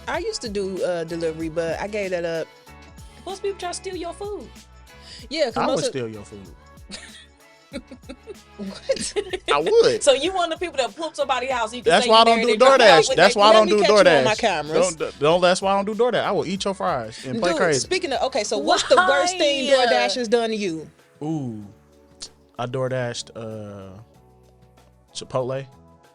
I used to do delivery, but I gave that up. Most people try to steal your food. Yeah, I would because steal your food. what? I would. So you one of the people that whoop somebody's house. You can That's say why you I don't married do their drunk DoorDash. with That's their why I Let don't me do catch you on DoorDash. my cameras. Don't. That's why I don't do DoorDash. I will eat your fries and play Dude, crazy. speaking of, okay, so what's the worst thing Why? DoorDash has done to you? Ooh, I DoorDashed Chipotle.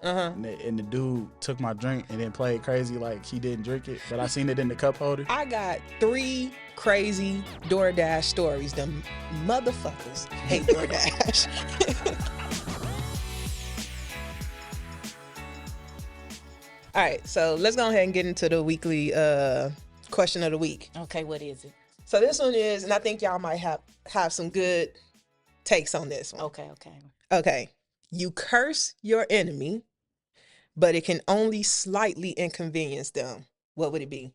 And the dude took my drink and then played crazy like he didn't drink it, but I seen it in the cup holder. I got 3 crazy DoorDash stories. Them motherfuckers hate DoorDash. All right, so let's go ahead and get into the weekly question of the week. Okay, what is it? So this one is, and I think y'all might have some good takes on this one. Okay. Okay. You curse your enemy, but it can only slightly inconvenience them. What would it be?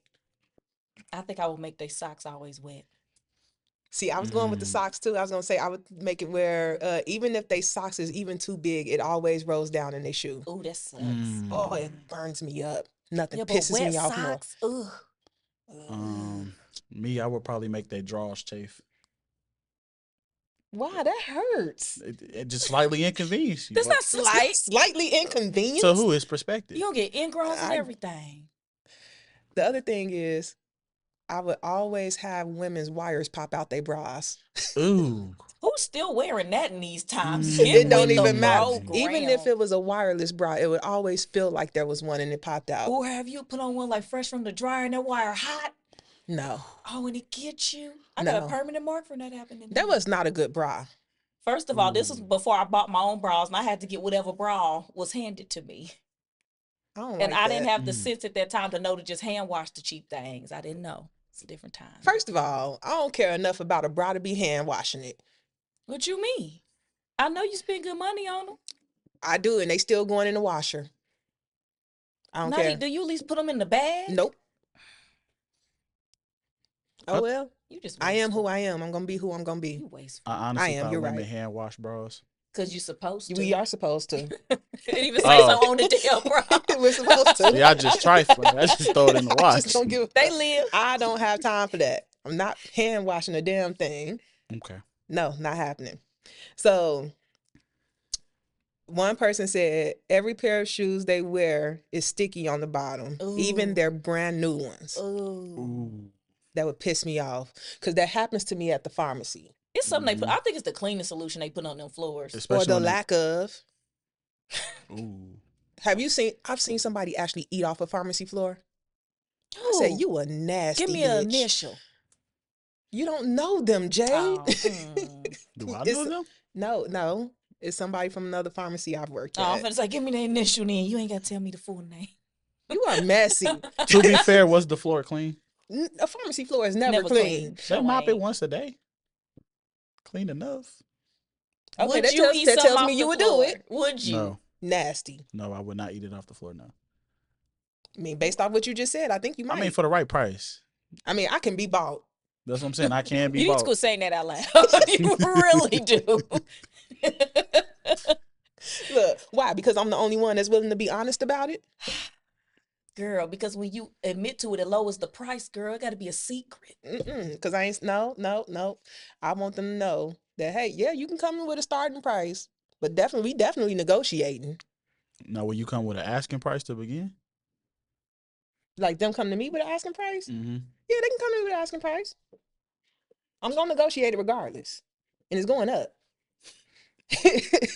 I think I would make their socks always wet. See, I was going with the socks too. I was going to say I would make it where even if they socks is even too big, it always rolls down in their shoe. Ooh, that sucks. Oh, it burns me up. Nothing Yeah, but pisses wet me off more. socks, ugh. Me, I would probably make their drawers chafe. Why? That hurts. It just slightly inconvenience you. That's not slight. Slightly inconvenient. So who is perspective? You don't get ingrowns and everything. The other thing is, I would always have women's wires pop out their bras. Ooh. Who's still wearing that in these times? It don't even matter. Program. Even if it was a wireless bra, it would always feel like there was one and it popped out. Or have you put on one like fresh from the dryer and that wire hot? No. Oh, and it gets you? I got a permanent mark for that happening. That was not a good bra. First of all, this was before I bought my own bras, and I had to get whatever bra was handed to me. I didn't have the sense at that time to know to just hand wash the cheap things. I didn't know. It's a different time. First of all, I don't care enough about a bra to be hand washing it. What you mean? I know you spend good money on them. I do, and they still going in the washer. I don't care. Do you at least put them in the bag? Nope. Oh well. You just I am who I am. I'm gonna be who I'm gonna be. You wasteful. I honestly am, thought you're women right. hand wash bras. Because you're supposed to. We are supposed to. It even say so on the damn bra. We're supposed to. Yeah, I just trifling. I just throw it in the wash. Just don't give. They live. I don't have time for that. I'm not hand washing a damn thing. Okay. No, not happening. So, one person said every pair of shoes they wear is sticky on the bottom, even their brand new ones. Ooh. That would piss me off because that happens to me at the pharmacy. It's something they put. I think it's the cleanest solution they put on them floors. Especially or the lack of. Ooh. Have you seen? I've seen somebody actually eat off a pharmacy floor. I said, "You a nasty Give me bitch. an initial. You don't know them, Jay." Oh, Do I know them? No. It's somebody from another pharmacy I've worked I'm at. finna say, give me the initial then. You ain't got to tell me the full name. You are messy. To be fair, was the floor clean? A pharmacy floor is never clean. They mop it once a day. Clean enough. Okay, Would that you tells, eat that something tells off me the you would floor? do it. Would you? No. Nasty. No, I would not eat it off the floor, no. I mean, based off what you just said, I think you might. I mean, for the right price. I mean, I can be bought. That's what I'm saying. I can be You need bought. to quit saying that out loud. You really do. Look, why? Because I'm the only one that's willing to be honest about it? Girl, because when you admit to it, it lowers the price, girl. It got to be a secret. Because I ain't, no. I want them to know that, hey, yeah, you can come in with a starting price, but we definitely negotiating. Now, will you come with an asking price to begin? Like them come to me with an asking price? Mm-hmm. Yeah, they can come to me with an asking price. I'm going to negotiate it regardless. And it's going up.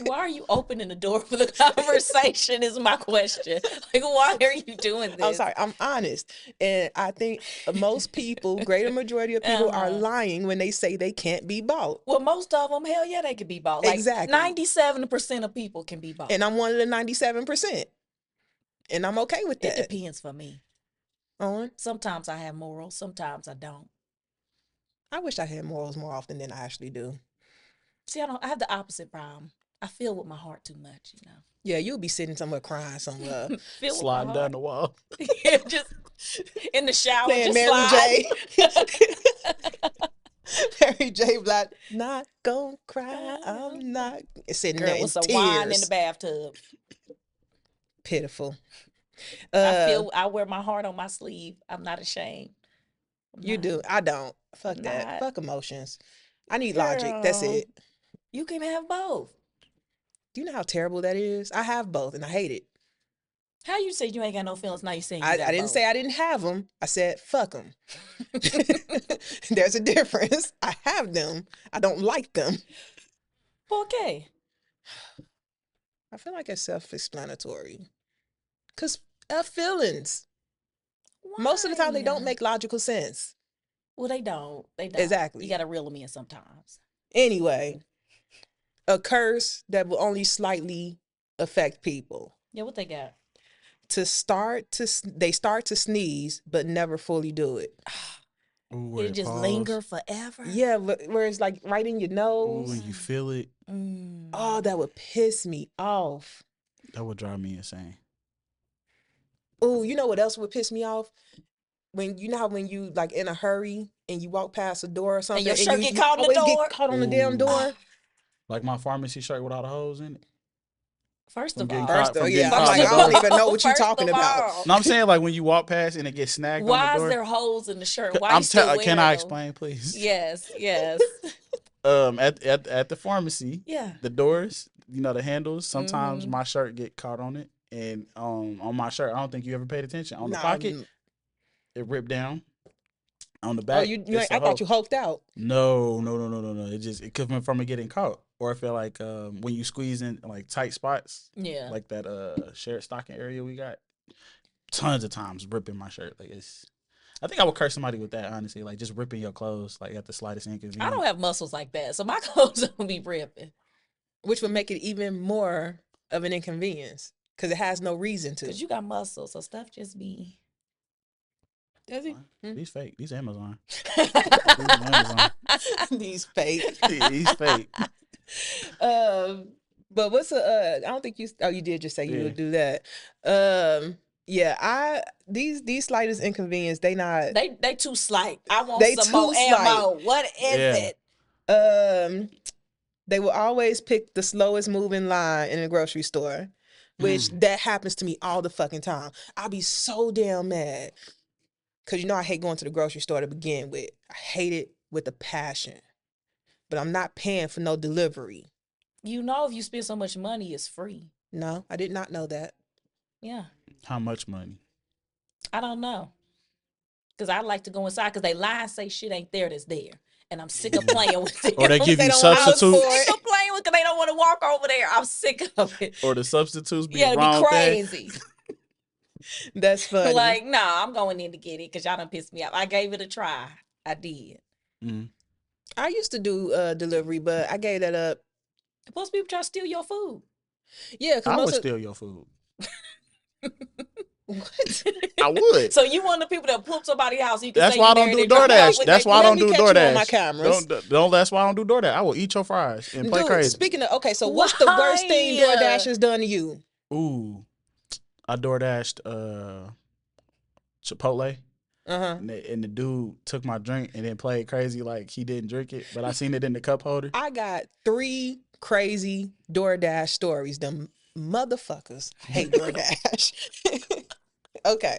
Why are you opening the door for the conversation is my question. Like, why are you doing this? I'm sorry, I'm honest. And I think most people, greater majority of people are lying when they say they can't be bought. Well, most of them, hell yeah, they could be bought. Like, exactly. 97% of people can be bought. And I'm one of the 97%. And I'm okay with that. It depends for me. On? Sometimes I have morals, sometimes I don't. I wish I had morals more often than I actually do. See, I have the opposite problem. I feel with my heart too much, you know. Yeah, you'll be sitting somewhere crying somewhere. Sliding down the wall. Yeah, just in the shower. Playing just Mary slide. J. Mary J. Black, not gonna cry, I'm not. Sitting Girl, there in with some tears. wine in the bathtub. Pitiful. I wear my heart on my sleeve. I'm not ashamed. You do. I don't. Fuck that. Fuck emotions. I need logic. That's it. You can have both. Do you know how terrible that is? I have both, and I hate it. How you say you ain't got no feelings? Now you saying you got I didn't both. say I didn't have them. I said fuck them. There's a difference. I have them. I don't like them. Okay. I feel like it's self-explanatory. Because feelings. Why? Most of the time, they don't make logical sense. Well, they don't. They don't. Exactly. You got to reel them in sometimes. Anyway, a curse that will only slightly affect people. Yeah, what they got? They start to sneeze, but never fully do it. Ooh, it just linger forever. Yeah, where it's like right in your nose. Ooh, you feel it. Oh, that would piss me off. That would drive me insane. Oh, you know what else would piss me off? When you know how when you like in a hurry and you walk past a door or something, and your shirt get caught on the door. Get caught on the damn door. Like my pharmacy shirt with all the holes in it. First of all, yeah, I'm like, I don't even know what you're talking about. No, I'm saying like when you walk past and it gets snagged on the door. Why is there holes in the shirt? Why can I explain, please? Yes. At the pharmacy, yeah, the doors, you know, the handles. Sometimes my shirt get caught on it, and on my shirt, I don't think you ever paid attention. On the pocket, it ripped down. On the back, I thought you hulked out. No. It could have from it getting caught, or I feel like when you squeeze in like tight spots, like that shared stocking area we got, tons of times ripping my shirt. Like I think I would curse somebody with that, honestly, like just ripping your clothes like at the slightest inconvenience. I don't have muscles like that, so my clothes don't be ripping, which would make it even more of an inconvenience because it has no reason to. Because you got muscles, so stuff just be. Does he? These fake. These Amazon. These fake. These fake. But what's I don't think you. Oh, you did just say you would do that. Yeah. These slightest inconvenience. They too slight. I want some more ammo. What is it? They will always pick the slowest moving line in a grocery store, which that happens to me all the fucking time. I'll be so damn mad. Because, you know, I hate going to the grocery store to begin with. I hate it with a passion. But I'm not paying for no delivery. You know, if you spend so much money, it's free. No, I did not know that. Yeah. How much money? I don't know. Because I like to go inside because they lie and say shit ain't there that's there. And I'm sick of playing with it. Or they give you substitutes. I'm sick of playing with it because they don't want to walk over there. I'm sick of it. Or the substitutes be wrong. Yeah, it'd be crazy. That's funny. Like, nah, I'm going in to get it because y'all done pissed me off. I gave it a try. I did. I used to do delivery, but I gave that up. Most people try to steal your food. Yeah, I would steal your food. What? I would. So you one of the people that poop somebody's house? You can that's why I don't do DoorDash. That's why I don't do DoorDash. On my cameras. Don't. That's why I don't do DoorDash. I will eat your fries and play crazy. Speaking of, okay, so what's the worst thing DoorDash has done to you? Ooh, I DoorDashed Chipotle. And the dude took my drink and then played crazy like he didn't drink it, but I seen it in the cup holder. I got 3 crazy DoorDash stories. Them motherfuckers hate DoorDash. Okay.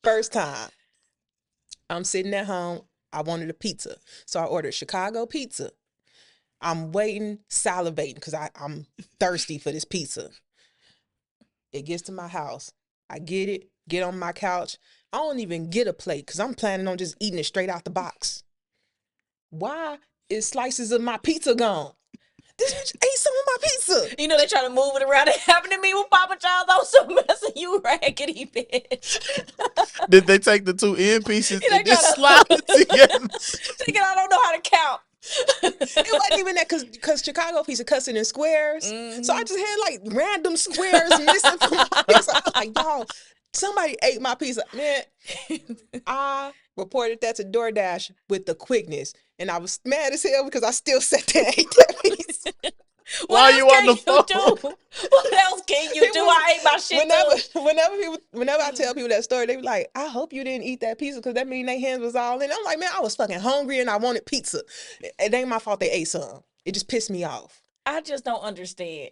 First time. I'm sitting at home. I wanted a pizza. So I ordered Chicago pizza. I'm waiting, salivating because I'm thirsty for this pizza. It gets to my house. I get it, get on my couch. I don't even get a plate because I'm planning on just eating it straight out the box. Why is slices of my pizza gone? This bitch ate some of my pizza. You know, they try to move it around. It happened to me with Papa John's. I was so messing you raggedy bitch. Did they take the 2 end pieces and just slide it together? Thinking I don't know how to count. It wasn't even that because Chicago pizza cuts it in squares. So I just had like random squares missing from my pizza. I was like, y'all, somebody ate my pizza. Man, I reported that to DoorDash with the quickness. And I was mad as hell because I still sat there and ate that pizza. Why are you on the phone? What else can you do? I ate my shit Whenever I tell people that story, they be like, I hope you didn't eat that pizza because that means their hands was all in. I'm like, man, I was fucking hungry and I wanted pizza. It ain't my fault they ate some. It just pissed me off. I just don't understand.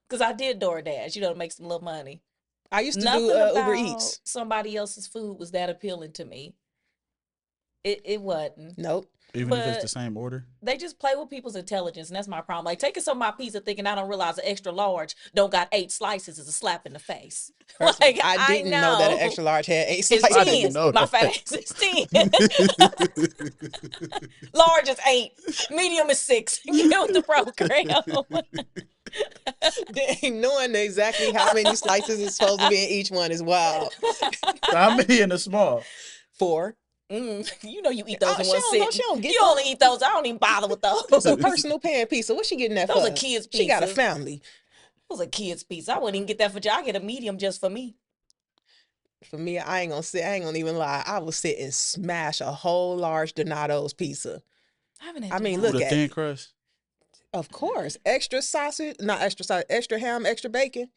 Because I did DoorDash, to make some little money. I used to do Uber Eats. Somebody else's food was that appealing to me. It wasn't. Nope. Even if it's the same order? They just play with people's intelligence, and that's my problem. Like, taking some of my pizza thinking I don't realize an extra large don't got 8 slices is a slap in the face. Like, I didn't know that an extra large had 8 slices. It's 10. I didn't know my fat ass is 10. Large is 8. Medium is 6. Get with the program. Knowing exactly how many slices is supposed to be in each one is wild. How many in the small? 4. You know you eat those in one sitting. She don't get you only eat those. I don't even bother with those. It's a personal pan pizza. What's she getting that for? Those are kids' pizza. She got a family. Those are kids' pizza. I wouldn't even get that for you. I get a medium just for me. For me, I ain't gonna even lie. I will sit and smash a whole large Donato's pizza. I mean, look at it. Thin crust. Of course, extra sausage, not extra sausage, extra ham, extra bacon.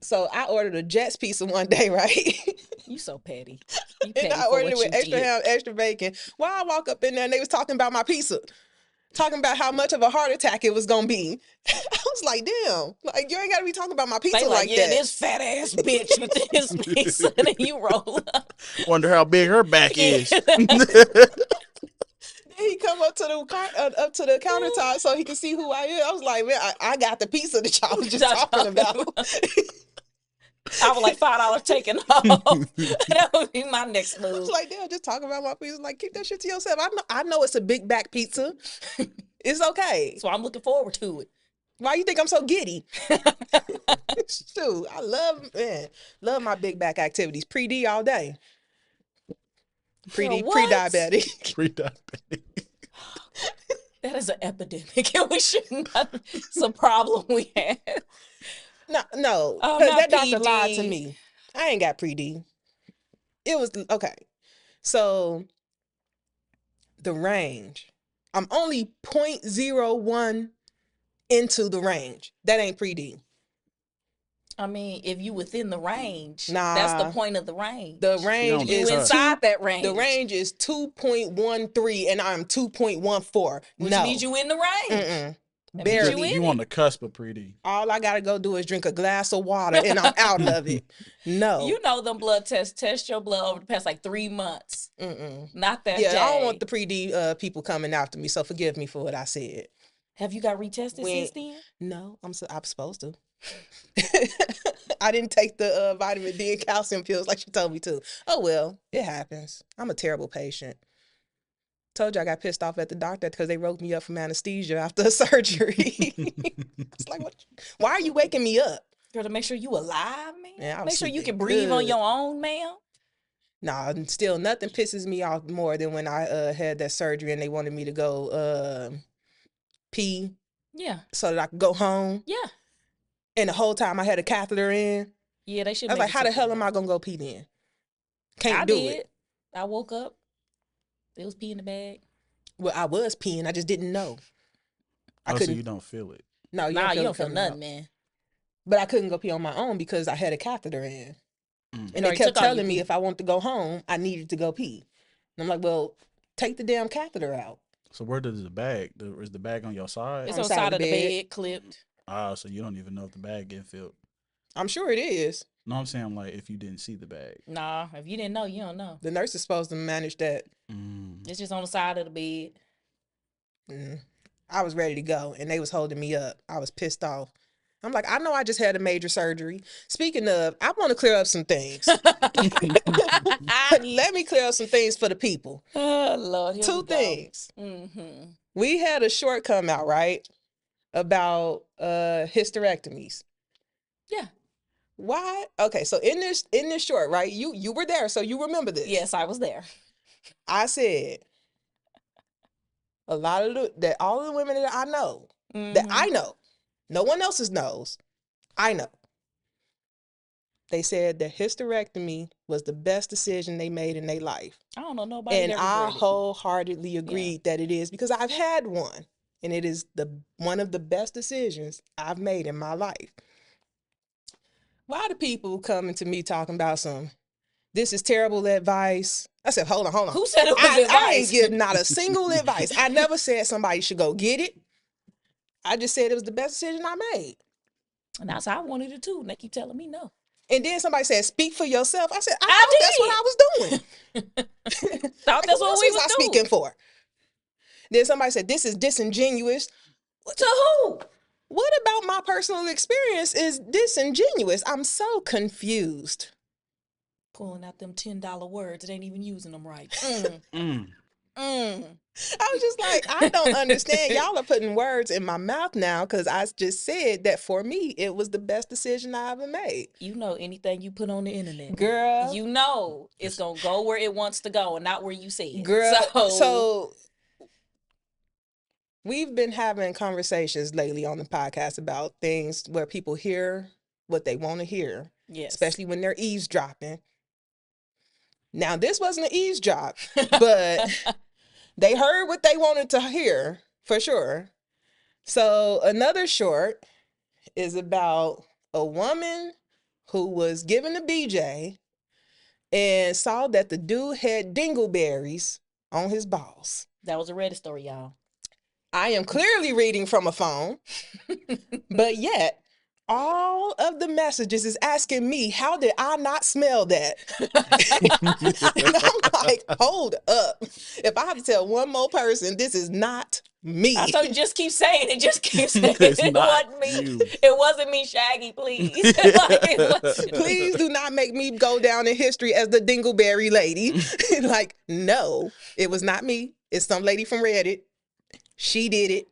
So I ordered a Jets pizza one day, right? You so petty. And I ordered it with extra ham, extra bacon. Well, I walk up in there and they was talking about my pizza. Talking about how much of a heart attack it was going to be. I was like, damn. Like, you ain't got to be talking about my pizza like that. Yeah, this fat ass bitch with this pizza. And then you roll up. Wonder how big her back is. He come up to the countertop so he can see who I am. I was like, man, I got the pizza that y'all was just talking about. I was like, $5 taken off. That would be my next move. I was like, damn, just talking about my pizza. Like, keep that shit to yourself. I know it's a big back pizza. It's okay. So I'm looking forward to it. Why you think I'm so giddy? Shoot, I love my big back activities. Pre-D all day. Pre-diabetic. Pre-diabetic. That is an epidemic, and we shouldn't. It's a problem we have. No, because that doctor lied to me. I ain't got pre-D. It was okay. So the range, I'm only 0.01 into the range. That ain't pre-D. I mean, if you within the range, that's the point of the range. The range is inside that range. The range is 2.13 and I'm 2.14. Which means you in the range. Barely. You on the cusp of pre-D. All I gotta go do is drink a glass of water and I'm out of it. No. You know them blood tests test your blood over the past like 3 months. Not that day. I don't want the pre-D people coming after me, so forgive me for what I said. Have you got retested since then? No, I'm supposed to. I didn't take the vitamin D and calcium pills like she told me to. Oh well, it happens. I'm a terrible patient. Told you I got pissed off at the doctor because they wrote me up from anesthesia after a surgery. It's like, what? Why are you waking me up? Girl, to make sure you alive, man. Yeah, make sure you can breathe on your own, ma'am. Nah, still nothing pisses me off more than when I had that surgery and they wanted me to go pee. Yeah. So that I could go home. Yeah. And the whole time I had a catheter in. Yeah, they should. I was like, how the hell am I gonna go pee then? Can't do it. I woke up. It was pee in the bag. Well, I was peeing. I just didn't know. So you don't feel it? No, you don't feel nothing, man. But I couldn't go pee on my own because I had a catheter in. And they kept telling me if I wanted to go home, I needed to go pee. And I'm like, well, take the damn catheter out. So where does the bag? Is the bag on your side? It's on the side of the bed, clipped. So you don't even know if the bag getting filled. I'm sure it is. No, I'm saying like if you didn't see the bag. Nah, if you didn't know, you don't know. The nurse is supposed to manage that. It's just on the side of the bed. I was ready to go, and they was holding me up. I was pissed off. I'm like, I know I just had a major surgery. Speaking of, I want to clear up some things. Let me clear up some things for the people. Oh, Lord. 2 things. We had a short come out, right? About hysterectomies. Yeah. Why? Okay, so in this short, right? You were there, so you remember this. Yes, I was there. I said a lot of all of the women that I know, that I know, no one else's knows, I know. They said that hysterectomy was the best decision they made in their life. I don't know nobody. And I wholeheartedly agreed that it is because I've had one. And it is one of the best decisions I've made in my life. Why do people coming to me talking about this is terrible advice? I said, hold on. Who said it was advice? I ain't give not a single advice. I never said somebody should go get it. I just said it was the best decision I made. And that's how I wanted it too. And they keep telling me no. And then somebody said, speak for yourself. I said, I thought that's what I was doing. Thought that's what we was doing. Speaking for. Then somebody said, this is disingenuous. To who? What about my personal experience is disingenuous? I'm so confused. Pulling out them $10 words. It ain't even using them right. I was just like, I don't understand. Y'all are putting words in my mouth now because I just said that for me, it was the best decision I ever made. You know, anything you put on the internet, girl, you know it's going to go where it wants to go and not where you said. Girl, so we've been having conversations lately on the podcast about things where people hear what they want to hear. Yes. Especially when they're eavesdropping. Now, this wasn't an eavesdrop, but they heard what they wanted to hear, for sure. So another short is about a woman who was given a BJ and saw that the dude had dingleberries on his balls. That was a Reddit story, y'all. I am clearly reading from a phone, but yet all of the messages is asking me, how did I not smell that? And I'm like, hold up. If I have to tell one more person, this is not me. I told you, just keep saying it. Just keep saying it. It wasn't me. You. It wasn't me, Shaggy, please. Please do not make me go down in history as the Dingleberry lady. Like, no, it was not me. It's some lady from Reddit. She did it.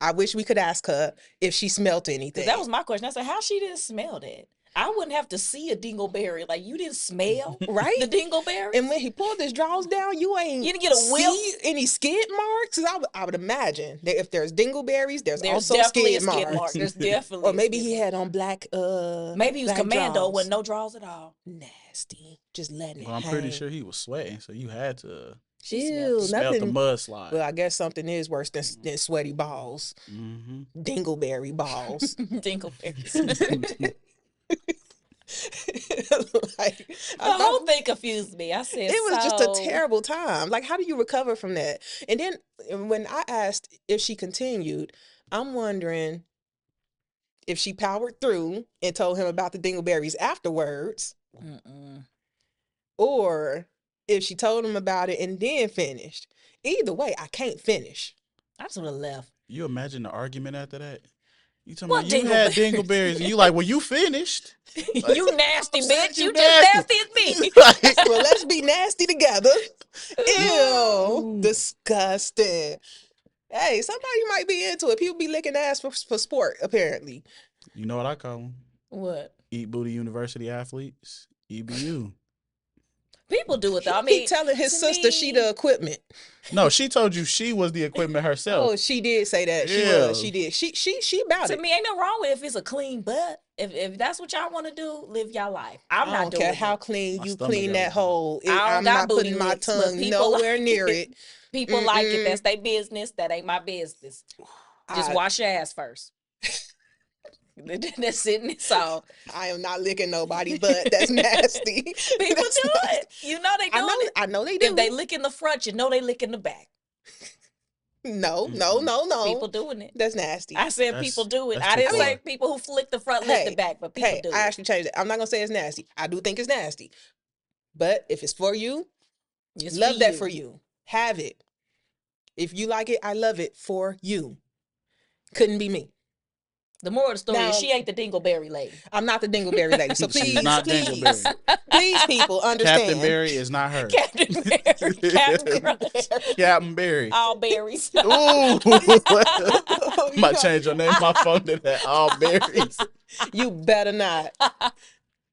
I wish we could ask her if she smelt anything. That was my question. I said, how she didn't smell that? I wouldn't have to see a dingleberry. Like, you didn't smell right? The dingleberry? And when he pulled his drawers down, you didn't get a whiff? Any skid marks? I would imagine that if there's dingleberries, there's also skid marks. There's definitely or maybe he had on black maybe he was commando drawers. With no drawers at all. Nasty. Just letting it I'm pretty sure he was sweating, so you had to... Ew, smelled the mudslide. Well, I guess something is worse than sweaty balls. Mm-hmm. Dingleberry balls. Dingleberries. Like, the whole thing confused me. I said it was just a terrible time. Like, how do you recover from that? And then when I asked if she continued, I'm wondering if she powered through and told him about the dingleberries afterwards, or if she told him about it and then finished. Either way, I can't finish. I just would have left. You imagine the argument after that? You talking about you had dingleberries and you like, well, you finished. Like, you nasty bitch. You just nasty as me. Like, well, let's be nasty together. Ew. Disgusting. Hey, somebody might be into it. People be licking ass for sport, apparently. You know what I call them? What? Eat Booty University athletes. EBU. People do it though. I mean, he telling his sister she the equipment. No, she told you she was the equipment herself. Oh, she did say that. She was. She did. She about it. To me, ain't no wrong with it if it's a clean butt. If that's what y'all want to do, live y'all life. I'm not doing it. I don't care how clean you clean that hole. I'm not putting my tongue nowhere near it. People like it. That's their business. That ain't my business. Just wash your ass first. That's it. It's all. I am not licking nobody, but that's nasty. People do it. You know they do it. I know they do. If they lick in the front, you know they lick in the back. No. People doing it. That's nasty. I said people do it. I didn't say people who flick the front, lick the back, but people do it. I actually changed it. I'm not going to say it's nasty. I do think it's nasty. But if it's for you, love that for you. Have it. If you like it, I love it for you. Couldn't be me. The moral of the story is she ain't the Dingleberry lady. I'm not the Dingleberry lady. So please, please, people, understand. Captain Berry is not her. Captain Berry. Captain Berry. All berries. Ooh. Might change your name on my phone to that. All berries. You better not.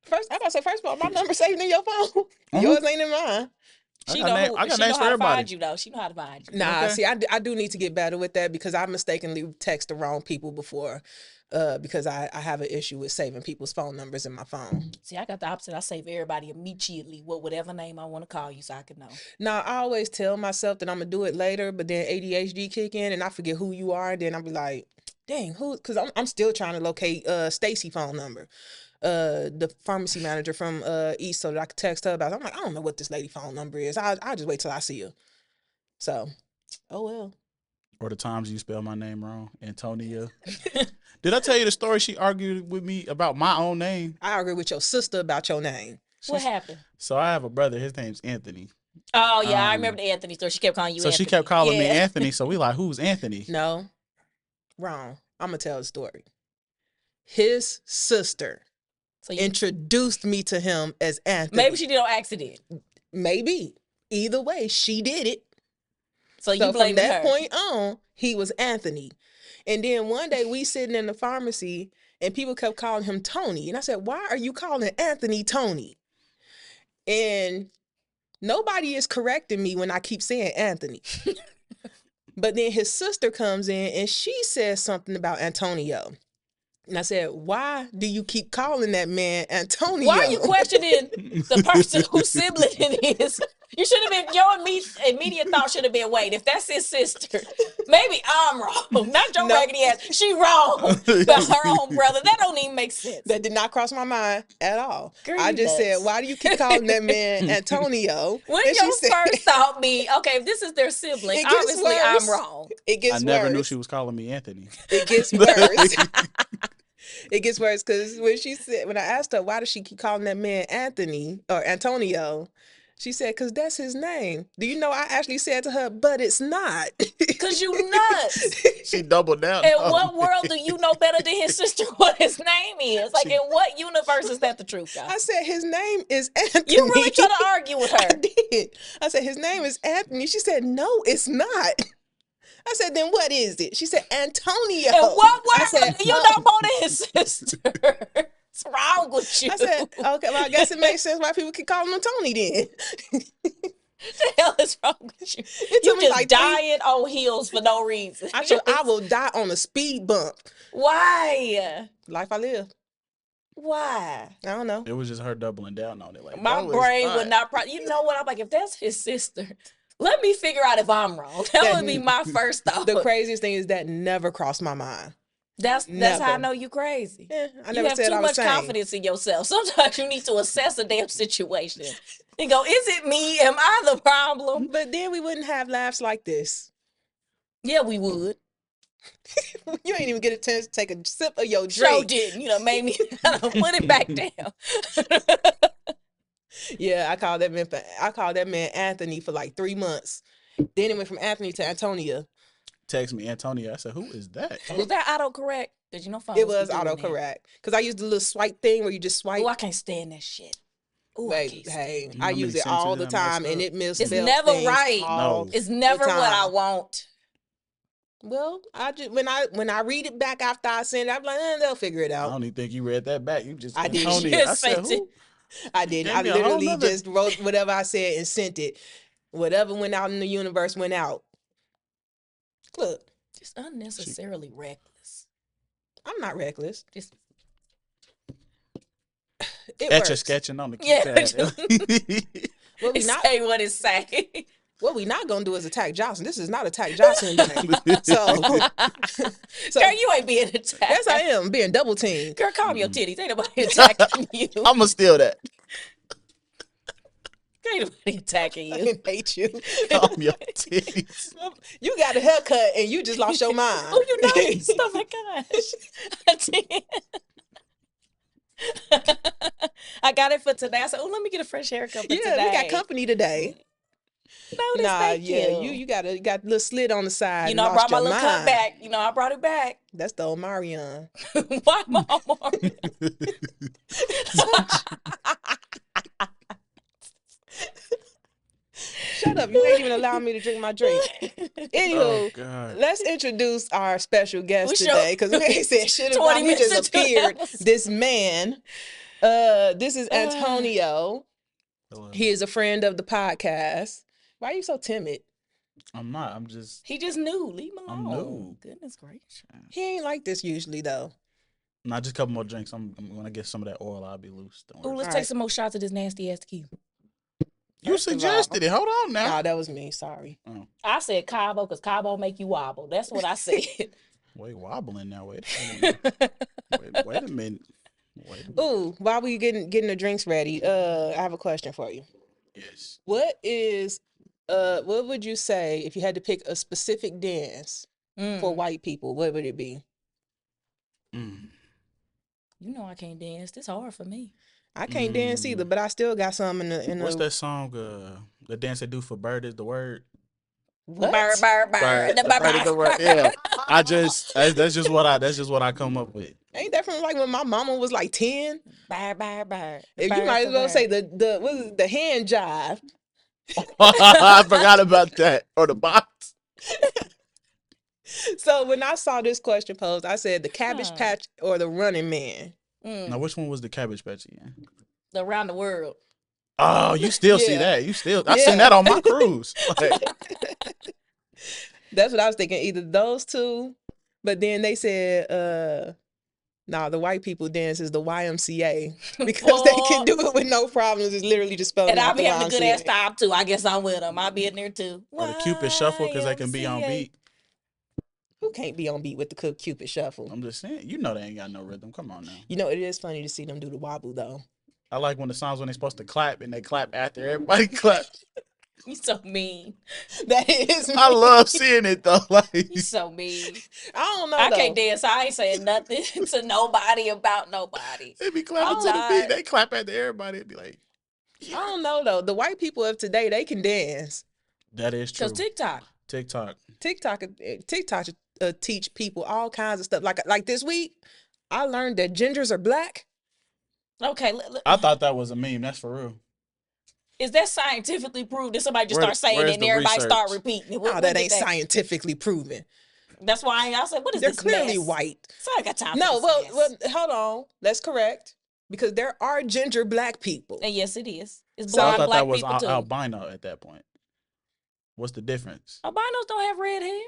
First of all, my number saved in your phone. Yours ain't in mine. She know how to find you, though. She know how to find you. Nah, see, I do need to get better with that because I mistakenly text the wrong people before because I have an issue with saving people's phone numbers in my phone. See, I got the opposite. I save everybody immediately with whatever name I want to call you so I can know. Nah, I always tell myself that I'm going to do it later, but then ADHD kick in and I forget who you are. And then I'll be like, dang, who? Because I'm still trying to locate Stacy's phone number. The pharmacy manager from East so that I could text her about it. I'm like, I don't know what this lady phone number is. I'll just wait till I see her. So, oh well. Or the times you spell my name wrong, Antonia. Did I tell you the story? She argued with me about my own name. I argued with your sister about your name. What happened? So I have a brother. His name's Anthony. Oh, yeah. I remember the Anthony story. She kept calling you Anthony. So she kept calling me Anthony. So we like, who's Anthony? No. Wrong. I'm going to tell the story. His sister introduced me to him as Anthony. Maybe she did on accident. Maybe. Either way, she did it. So you blame her. From that point on, he was Anthony. And then one day we sitting in the pharmacy and people kept calling him Tony. And I said, why are you calling Anthony Tony? And nobody is correcting me when I keep saying Anthony. But then his sister comes in and she says something about Antonio. And I said, why do you keep calling that man Antonio? Why are you questioning the person whose sibling it is? You should have been, your immediate thought should have been, wait, if that's his sister, maybe I'm wrong. Not your raggedy ass. She wrong. But her own brother. That don't even make sense. That did not cross my mind at all. Girl, I just said, why do you keep calling that man Antonio? Wouldn't your first thought be, okay, if this is their sibling, obviously worse. I'm wrong. It gets worse. I never knew she was calling me Anthony. It gets worse. It gets worse because when I asked her, why does she keep calling that man Anthony or Antonio? She said, because that's his name. Do you know I actually said to her, but it's not. Because you nuts. She doubled down. In what world do you know better than his sister what his name is? Like, in what universe is that the truth, guys? I said, his name is Anthony. You really trying to argue with her. I did. I said, his name is Anthony. She said, no, it's not. I said, then what is it? She said, Antonio. And what world do you know more than his sister? What's wrong with you? I said, okay, well, I guess it makes sense why people keep calling him Tony then. What the hell is wrong with you? You just like dying on heels for no reason. I will die on a speed bump. Why? Life I live. Why? I don't know. It was just her doubling down on it. Like, my brain would not. You know what? I'm like, if that's his sister, let me figure out if I'm wrong. That would be my first thought. The craziest thing is that never crossed my mind. That's how I know you crazy. Yeah, I never said I was sane. You have too much confidence in yourself. Sometimes you need to assess a damn situation and go, is it me? Am I the problem? But then we wouldn't have laughs like this. Yeah, we would. You ain't even get a chance to take a sip of your drink. Sure didn't. Made me put it back down. Yeah, I called that man Anthony for like 3 months. Then it went from Anthony to Antonia. Text me Antonia. I said, who is that? Was that autocorrect? Did you know phones? It was autocorrect. Because I used the little swipe thing where you just swipe. Oh, I can't stand that shit. Ooh, wait, hey, I use it all the time and it misspells. It's never right. No. It's never what I want. Well, I just when I read it back after I send it, I'm like, they'll figure it out. I don't even think you read that back. You just I did. I said, who? I did. I literally just wrote whatever I said and sent it. Whatever went out in the universe went out. Look. Just unnecessarily reckless. I'm not reckless. Just Etch a sketching on the keypad. Well, we not say what it say. What we not gonna do is attack Jocelyn. This is not attack Jocelyn day. So, girl, you ain't being attacked. Yes, I am being double teamed. Girl, calm your titties. Ain't nobody attacking you. I'ma steal that. Ain't nobody attacking you. I hate you. Calm your titties. You got a haircut and you just lost your mind. Oh, you nice. Oh my gosh. I got it for today. I said, oh, let me get a fresh haircut for today. Yeah, we got company today. Thank you. You got a little slit on the side. I brought my little cut back. I brought it back. That's the old Marion. Why my Marion? Shut up. You ain't even allowing me to drink my drink. Anywho, let's introduce our special guest today because we ain't said shit about him. He just appeared. This man. This is Antonio. Hello. He is a friend of the podcast. Why are you so timid? I'm not. I'm just. He just knew. Leave him alone. I'm new. Goodness gracious. He ain't like this usually though. Not just a couple more drinks. I'm gonna get some of that oil. I'll be loose. Oh, let's take some more shots of this nasty ass tequila. You suggested it. Hold on now. No, that was me. Sorry. Oh. I said Cabo because Cabo make you wobble. That's what I said. Wait, wobbling now. Wait a minute. Ooh, while we getting the drinks ready, I have a question for you. Yes. What would you say if you had to pick a specific dance for white people? What would it be? You know I can't dance. This hard for me. I can't dance either, but I still got some in the. What's that song? The dance they do for Bird is the word. What? Bird. The bird is the word. Yeah. That's just what I come up with. Ain't that from like when my mama was like 10? Bird. You might as well say the hand jive. I forgot about that. Or the box. So when I saw this question posed, I said the Cabbage Patch or the Running Man. Now, which one was the Cabbage Patch again? The Around the World. Oh, you still see that? I seen that on my cruise. That's what I was thinking. Either those two, but then they said, the white people dance is the YMCA because they can do it with no problems. It's literally just spelling. And I'll be having a good ass time too. I guess I'm with them. I'll be in there too. Or the Cupid Shuffle because they can be on beat. Who can't be on beat with the Cupid Shuffle? I'm just saying, you know they ain't got no rhythm. Come on now. You know, it is funny to see them do the wobble though. I like when the songs when they're supposed to clap and they clap after everybody claps. You so mean. That is mean. I love seeing it though. Like you so mean. I don't know. I can't dance. I ain't saying nothing to nobody about nobody. They be clapping to the beat. They clap after everybody. It'd be like, yeah. I don't know though. The white people of today, they can dance. That is true. Because TikTok teach people all kinds of stuff. Like this week, I learned that gingers are black. Okay. I thought that was a meme. That's for real. Is that scientifically proved? Did somebody just start saying it and everybody research? Start repeating it? No, that ain't scientifically proven. That's why I said, what is They're this clearly mess? white. So I got time No, for this well, hold on. That's correct. Because there are ginger black people. And yes, it is. It's So blonde I thought black that was people too. albino at that point. What's the difference? Albinos don't have red hair.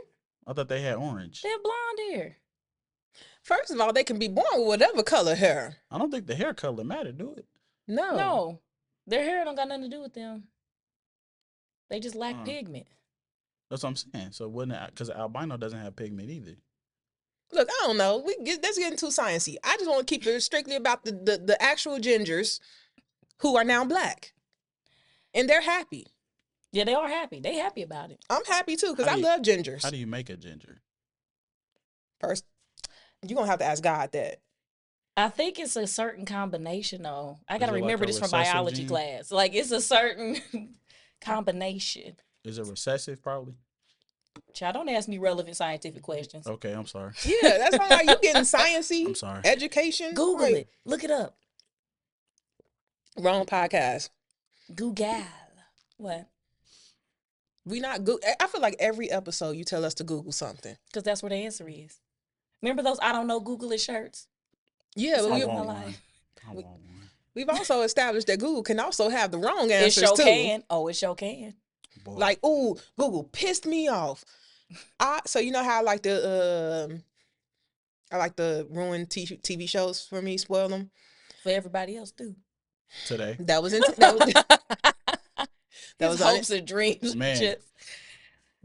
I thought they had orange. They have blonde hair. First of all, they can be born with whatever color hair. I don't think the hair color matter, do it? No. Their hair don't got nothing to do with them. They just lack pigment. That's what I'm saying. So wouldn't it, because albino doesn't have pigment either. Look, I don't know. That's getting too sciencey. I just want to keep it strictly about the actual gingers who are now black. And they're happy. Yeah, they are happy. They happy about it. I'm happy too, because I love gingers. How do you make a ginger? First, you're going to have to ask God that. I think it's a certain combination, though. I got to remember this from biology class. Like, it's a certain combination. Is it recessive, probably? Child, don't ask me relevant scientific questions. Okay, I'm sorry. Yeah, that's not like you getting sciencey. I'm sorry. Education. Google it. Look it up. Wrong podcast. Google. What? We not Google. I feel like every episode you tell us to Google something. Because that's where the answer is. Remember those I don't know Google it shirts? Yeah, but I want one. We've also established that Google can also have the wrong answers too. It sure too. Can. Oh, it sure can. Boy. Like, ooh, Google pissed me off. So you know how I like the ruin TV shows for me, spoil them for everybody else too. Today. That was hopes and dreams. Man.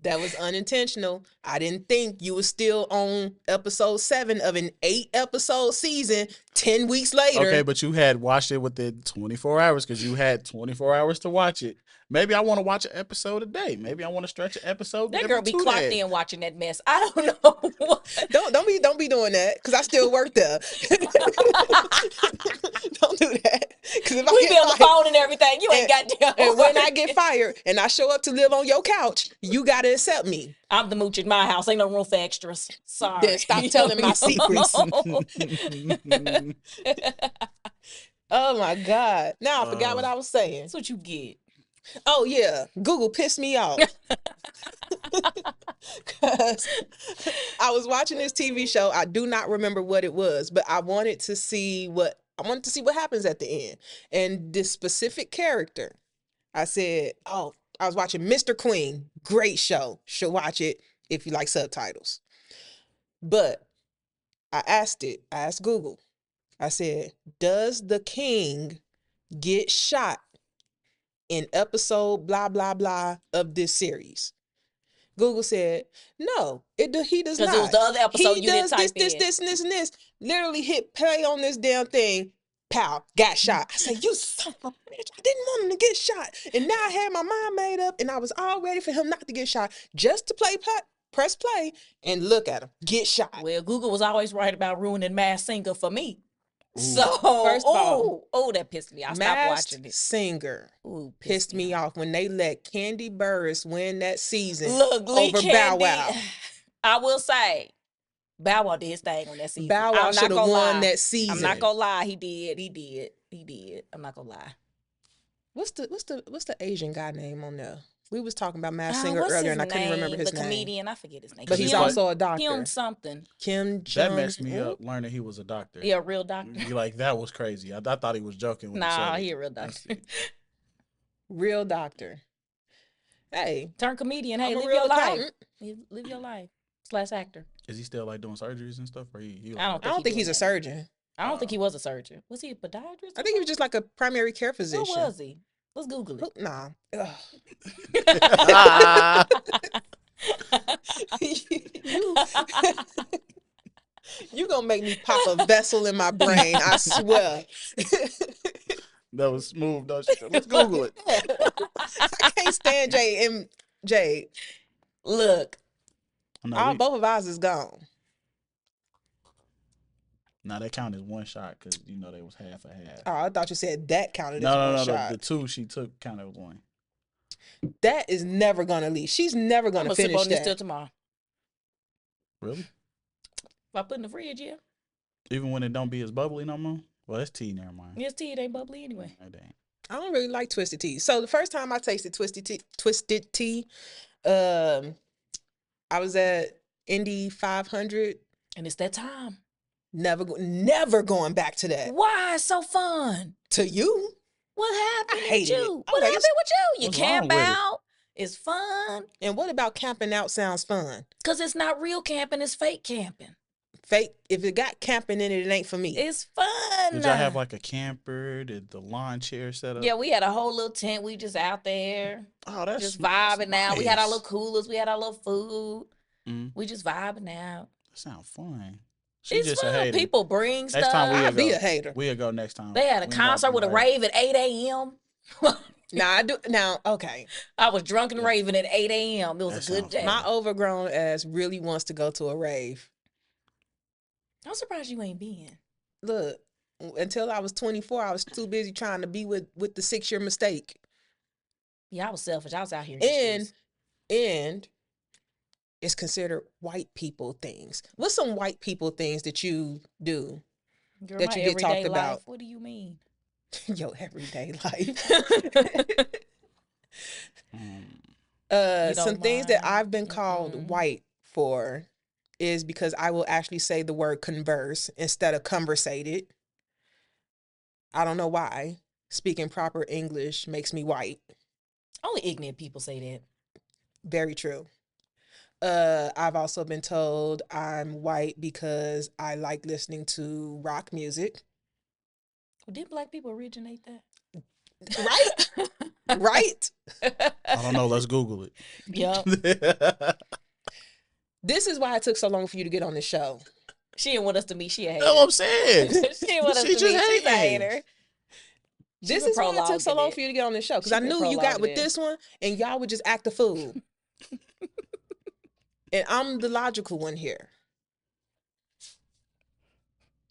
That was unintentional. I didn't think you were still on episode 7 of an 8-episode season 10 weeks later. Okay, but you had watched it within 24 hours because you had 24 hours to watch it. Maybe I want to watch an episode a day. Maybe I want to stretch an episode. That girl be clocked in watching that mess. I don't know. Don't be doing that because I still work there. Don't do that. Because if we be on the phone and everything, you ain't got damn. And when I get fired and I show up to live on your couch, you gotta accept me. I'm the mooch in my house. Ain't no room for extras. Sorry. Then stop telling my secrets. Oh my God! Now I forgot what I was saying. That's what you get. Oh yeah, Google pissed me off. Because I was watching this TV show. I do not remember what it was, but I wanted to see what happens at the end. And this specific character, I said, oh, I was watching Mr. Queen. Great show. Should watch it if you like subtitles. But I asked Google. I said, does the king get shot in episode blah, blah, blah of this series? Google said, no, he does not. Because it was the other episode you didn't type in. This, and this. Literally hit play on this damn thing. Pow, got shot. I said, you son of a bitch. I didn't want him to get shot. And now I had my mind made up and I was all ready for him not to get shot just to play press play and look at him get shot. Well, Google was always right about ruining Masked Singer for me. Ooh. So, first of all, that pissed me off. I stopped watching it. Singer pissed me off when they let Kandi Burruss win that season over Bow Wow. I will say, Bow Wow did his thing on that season. Bow Wow should have won that season. I'm not gonna lie, he did. I'm not gonna lie. What's the Asian guy name on there? We was talking about Masked Singer earlier, and I couldn't remember his name. The comedian, I forget his name. But he's also a doctor. Kim something. Kim Jung. That messed me up learning he was a doctor. Yeah, a real doctor. You like, that was crazy. I thought he was joking when he said it. He a real doctor. Real doctor. Hey. Turn comedian. Hey, live your life. Live your life. / actor. Is he still like doing surgeries and stuff? Or he I don't think he's a surgeon. I don't think he was a surgeon. Was he a podiatrist? I think he was just like a primary care physician. Who was he? Let's Google it. Nah. You gonna make me pop a vessel in my brain, I swear. That was smooth, though. Let's Google it. I can't stand Jay. Look, both of ours is gone. Nah, that counted as one shot because, they was half a half. Oh, I thought you said that counted as one shot. No, the two she took counted as one. That is never going to leave. She's never going to finish that. I'm going to sip on this till tomorrow. Really? If I put in the fridge, yeah. Even when it don't be as bubbly no more? Well, it's tea, never mind. It's tea, it ain't bubbly anyway. It ain't. I don't really like twisted tea. So the first time I tasted twisted tea, I was at Indy 500. And it's that time. Never going back to that. Why? It's so fun. To you? What happened with you? What happened with you? You camp out. It's fun. And what about camping out sounds fun? Because it's not real camping. It's fake camping. Fake. If it got camping in it, it ain't for me. It's fun. Did y'all have like a camper? Did the lawn chair set up? Yeah, we had a whole little tent. We just out there. Oh, that's just vibing nice. out. We had our little coolers. We had our little food. Mm. We just vibing out. That sounds fun. It's fun. People bring stuff. Next time I'll be a hater. We'll go next time. They had a concert with a rave at 8 a.m. I do. Now, okay. I was drunk and raving at 8 a.m. It was a good day. My overgrown ass really wants to go to a rave. I'm surprised you ain't been. Look, until I was 24, I was too busy trying to be with the 6-year mistake. Yeah, I was selfish. I was out here. And it's considered white people things. What's some white people things that you do? Girl, that you get talked about? What do you mean? Your everyday life. Some things that I've been called white for is because I will actually say the word converse instead of conversated. I don't know why. Speaking proper English makes me white. Only ignorant people say that. Very true. I've also been told I'm white because I like listening to rock music. Did black people originate that? Right? Right? I don't know. Let's Google it. Yep. This is why it took so long for you to get on this show. She didn't want us to meet. She a hater. That's what I'm saying. She didn't want us to meet. She's a hater. This is why it took so long for you to get on this show. Because I knew you got with this one and y'all would just act a fool. And I'm the logical one here.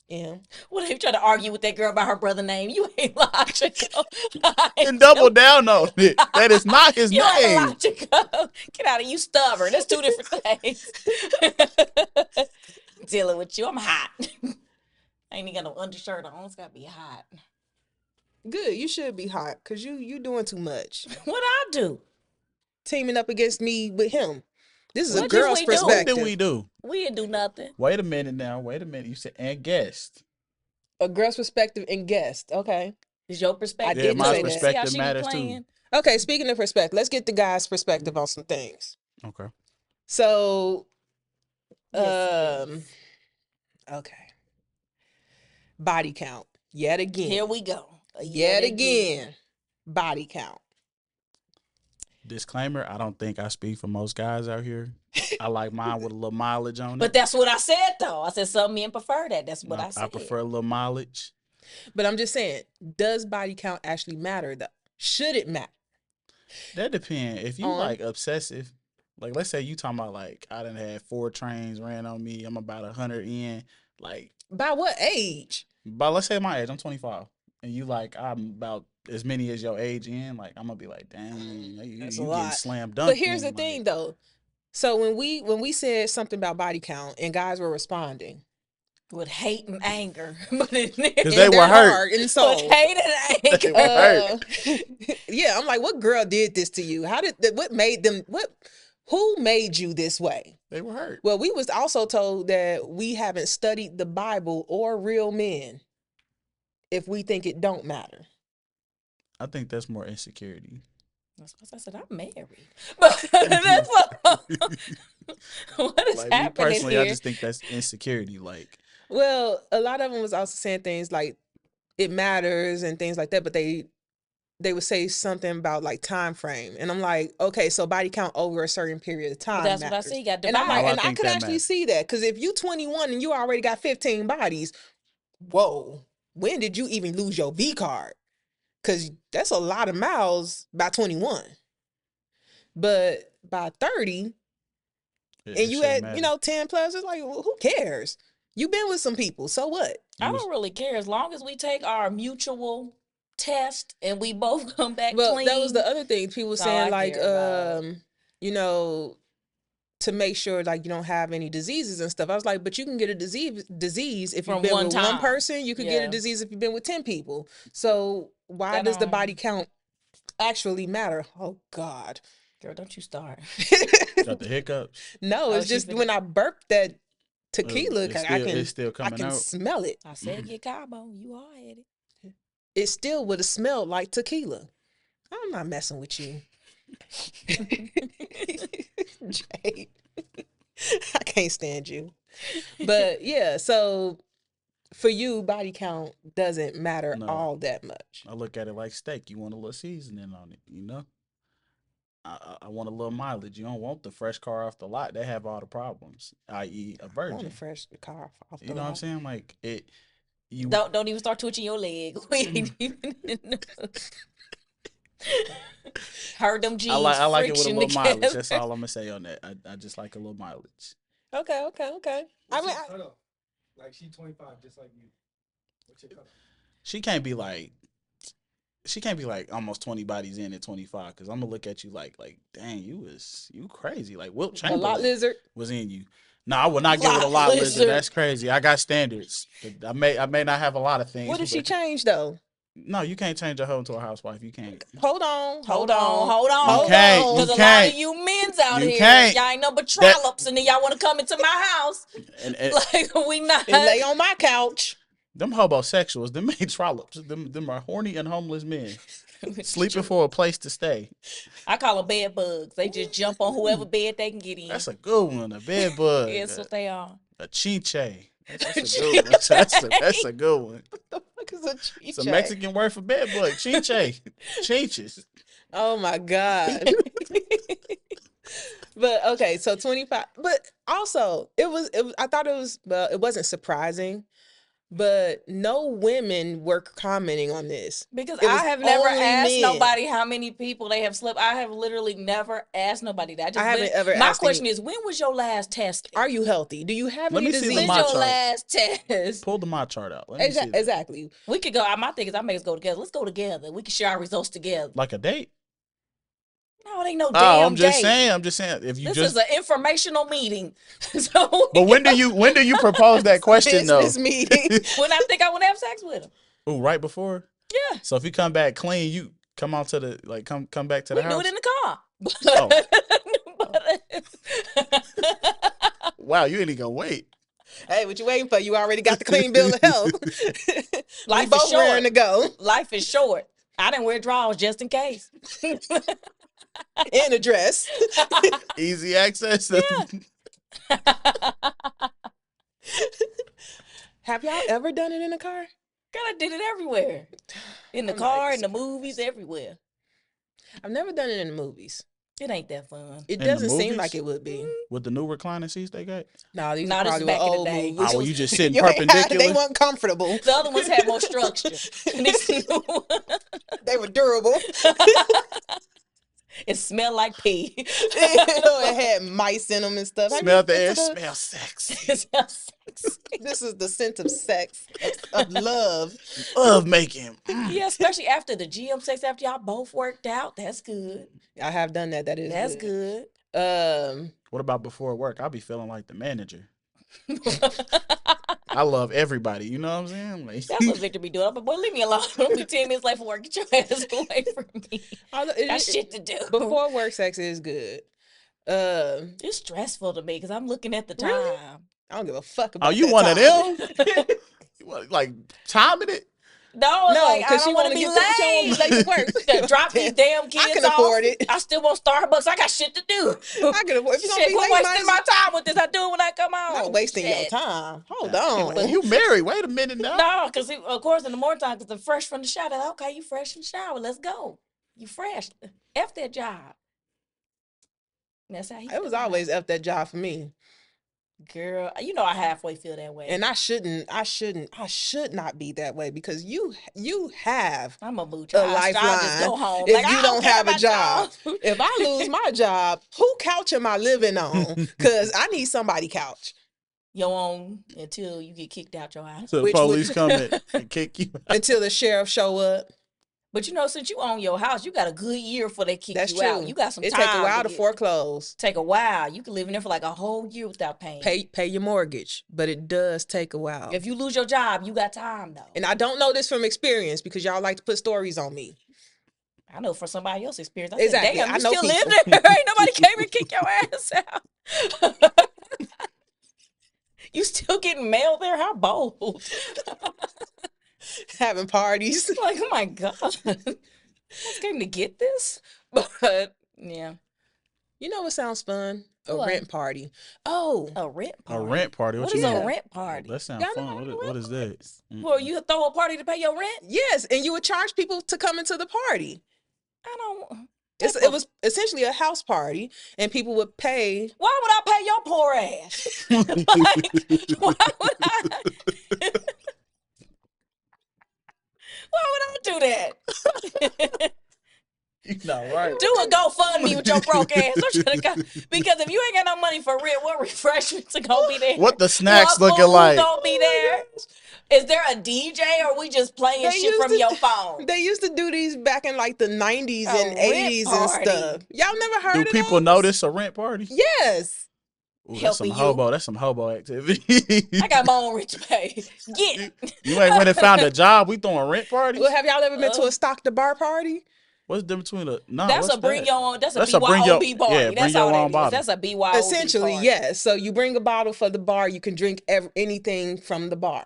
Yeah. What if you try to argue with that girl about her brother's name? You ain't logical. And double down on it. That is not his name. Ain't logical. Get out of you stubborn. That's two different things. Dealing with you. I'm hot. I ain't even got no undershirt on. It's got to be hot. Good. You should be hot because you doing too much. What I do? Teaming up against me with him. This is a girl's perspective. What did we do? We didn't do nothing. Wait a minute now. Wait a minute. You said and guest. A girl's perspective and guest. Okay. Is your perspective? I didn't my say perspective that. matters too. Okay, speaking of perspective, let's get the guy's perspective on some things. Okay. So, yes. Okay. Body count. Yet again. Here we go. Yet again. Body count. Disclaimer, I don't think I speak for most guys out here. I like mine with a little mileage on it. But that's what I said, though. I said some men prefer that. That's what I said. I prefer a little mileage. But I'm just saying, does body count actually matter, though? Should it matter? That depends. If you like obsessive, Like, let's say you talking about, like, I done had 4 trains ran on me. I'm about 100 in. Like, by what age? But let's say my age, I'm 25. And you like, I'm about as many as your age in. Like, I'm going to be like, dang, you getting slam dunked. But here's the thing, though. So when we said something about body count and guys were responding with hate and anger, because they were hurt and soul. With hate and anger. Yeah, I'm like, what girl did this to you? What made them? Who made you this way? They were hurt. Well, we was also told that we haven't studied the Bible or real men if we think it don't matter. I think that's more insecurity. That's what I said. I'm married, but that's what is like, happening me personally, here? I just think that's insecurity. Like, well, a lot of them was also saying things like it matters and things like that, but they would say something about like time frame, and I'm like, okay, so body count over a certain period of time. That's matters. what I see. You got and I'm like, and I could actually see that because if you 21 and you already got 15 bodies, whoa, when did you even lose your V card? Because that's a lot of miles by 21. But by 30, and you had, 10 plus, it's like, well, who cares? You've been with some people, so what? I don't really care. As long as we take our mutual test and we both come back clean. That was the other thing. People saying, like, to make sure, like, you don't have any diseases and stuff. I was like, but you can get a disease if you've been with one person. You could get a disease if you've been with 10 people. So why does the body count actually matter? Oh, God. Girl, don't you start. Got the hiccups? No, it's just when I burped that tequila, it's still coming out. Smell it. I said get Cabo. You all had it. It still would have smelled like tequila. I'm not messing with you. Jay. I can't stand you. But yeah, so for you, body count doesn't matter all that much. I look at it like steak. You want a little seasoning on it, I want a little mileage. You don't want the fresh car off the lot. They have all the problems, i.e. a virgin. I want a fresh car off the lot. You know what I'm saying? Like it. You don't even start twitching your leg. We ain't even heard them G's. I like it with a little mileage. That's all I'm gonna say on that. I just like a little mileage. Okay. I mean, like she 25, just like you. What's your cutoff? She can't be like almost 20 bodies in at 25, because I'm gonna look at you like dang, you crazy. Like Wilt Chamberlain a lot lizard was in you. No, I would not give it a lot lizard. That's crazy. I got standards. I may not have a lot of things. What if she changed though? No, you can't change a hoe into a housewife. You can't. Hold on. You can't. Because a lot of you men's out here, y'all ain't no but trollops, and then y'all want to come into my house. And like we not and lay on my couch. Them homosexuals, them made trollops. Them are horny and homeless men sleeping for a place to stay. I call them bed bugs. They just jump on whoever bed they can get in. That's a good one. A bed bug. That's what they are. A chinche. That's a good one. That's a good one. What the fuck is a chinche? It's a Mexican word for bed bug. Chinche. Chinches. Oh my God. But okay, so 25. But also, it was. I thought it was. Well, it wasn't surprising. But no women were commenting on this. Because I have never asked nobody how many people they have slept. I have literally never asked nobody that. I haven't ever asked. My question is, when was your last test? Are you healthy? Do you have any disease? When's your last test? Pull the my chart out. Exactly. We could go. My thing is, I make us go together. Let's go together. We can share our results together. Like a date? No, it ain't no damn I'm just saying. If you this is an informational meeting. So but when do you propose that question though? Business meeting. When I think I want to have sex with him. Oh, right before? Yeah. So if you come back clean, you come on to the come back to the house. We do it in the car. Wow, you ain't even gonna wait. Hey, what you waiting for? You already got the clean bill of health. Life both is short. raring to go. Life is short. I didn't wear drawers just in case. In a dress. Easy access. Yeah. Have y'all ever done it in a car? God, I did it everywhere. In the car, in the movies, everywhere. I've never done it in the movies. It ain't that fun. It doesn't seem like it would be. With the new recliner seats they got? No, these are probably back old in the day. movies. Oh, well, you just sitting perpendicular? They weren't comfortable. The other ones had more structure. They were durable. It smelled like pee. It had mice in them and stuff. Smell the air, smell sex. It smells sexy. This is the scent of sex, of love. Love making. Yeah, especially after the gym sex, after y'all both worked out. That's good. I have done that. That's good. What about before work? I'll be feeling like the manager. I love everybody. You know what I'm saying? Like, that's what Victor be doing. But boy, leave me alone. Don't be 10 minutes late for work. Get your ass away from me. Got shit to do. Before work sex is good. It's stressful to me because I'm looking at the time. Really? I don't give a fuck about. Oh, you one of them? You want, like, timing it? No, like, I don't want to be late to work. Drop these damn kids off. I can afford it. I still want Starbucks. I got shit to do. I can afford it. If you're going to be late, wasting my time with this. I do it when I come home. Not wasting your time. Hold on. But you married. Wait a minute now. No, because, of course, in the morning time, because I'm fresh from the shower. Like, okay, you fresh in the shower. Let's go. You fresh. F that job. That's how it was always F that job for me. Girl, you know I halfway feel that way. And I should not be that way because you have I'm a mooch. A lifeline. Just go home. If like, you don't have a job. If I lose my job, who couch am I living on? Because I need somebody couch. Your own until you get kicked out your house. So the police come and kick you out. Until the sheriff show up. But you know, since you own your house, you got a good year before they kick you out. You got some time. It take a while to foreclose. Take a while. You can live in there for like a whole year without paying. Pay your mortgage, but it does take a while. If you lose your job, you got time though. And I don't know this from experience because y'all like to put stories on me. I know from somebody else's experience. I exactly. Said, damn, I know still people. live there. Ain't nobody came and kicked your ass out. You still getting mail there? How bold. Having parties. Like, oh my God. I came to get this, but yeah. You know what sounds fun? Rent party. Oh, a rent party. A rent party. What is a rent party? That sounds fun. What is that? Well, you throw a party to pay your rent? Yes, and you would charge people to come into the party. I don't. It was essentially a house party, and people would pay. Why would I pay your poor ass? Like, why would I? Why would I do that? You're not right. Do a GoFundMe with your broke ass. Because if you ain't got no money for rent, what refreshments are gonna be there? What the snacks looking like? Gonna be there? Is there a DJ or we just playing shit from your phone? They used to do these back in like the 90s and 80s and stuff. Y'all never heard of Do people notice a rent party? Yes. Ooh, that's some hobo activity. I got my own rich pay. Get You ain't went and found a job. We throwing rent parties. Well, have y'all ever been to a stock the bar party? What's the difference between a That's a bring your own. That's a BYOB party. Yeah, that's all that that is. That's a BYOB Essentially, party. yes. So you bring a bottle for the bar. You can drink anything from the bar.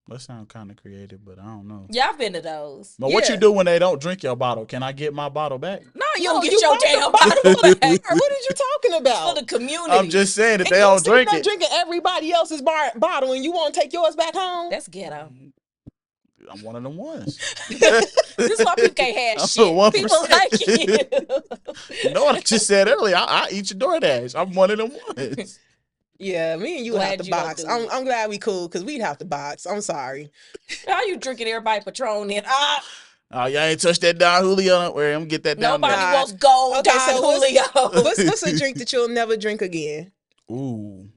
That sounds kind of creative, but I don't know. Yeah, I've been to those. But what you do when they don't drink your bottle? Can I get my bottle back? No, you don't get your damn bottle back. What are you talking about? For the community. I'm just saying if they don't drink it. Drinking everybody else's bottle and you want to take yours back home? That's ghetto. I'm one of them ones. This is why people can't have shit. 1%. People like you. You know what I just said earlier? I eat your DoorDash. I'm one of them ones. Yeah, me and you have to box. I'm glad we cool because we'd have to box. I'm sorry. How you drinking everybody Patron then? Oh, y'all ain't touched that Don Julio. Don't worry, I'm gonna get that down there. Nobody wants gold Don Julio. What's a drink that you'll never drink again? Ooh.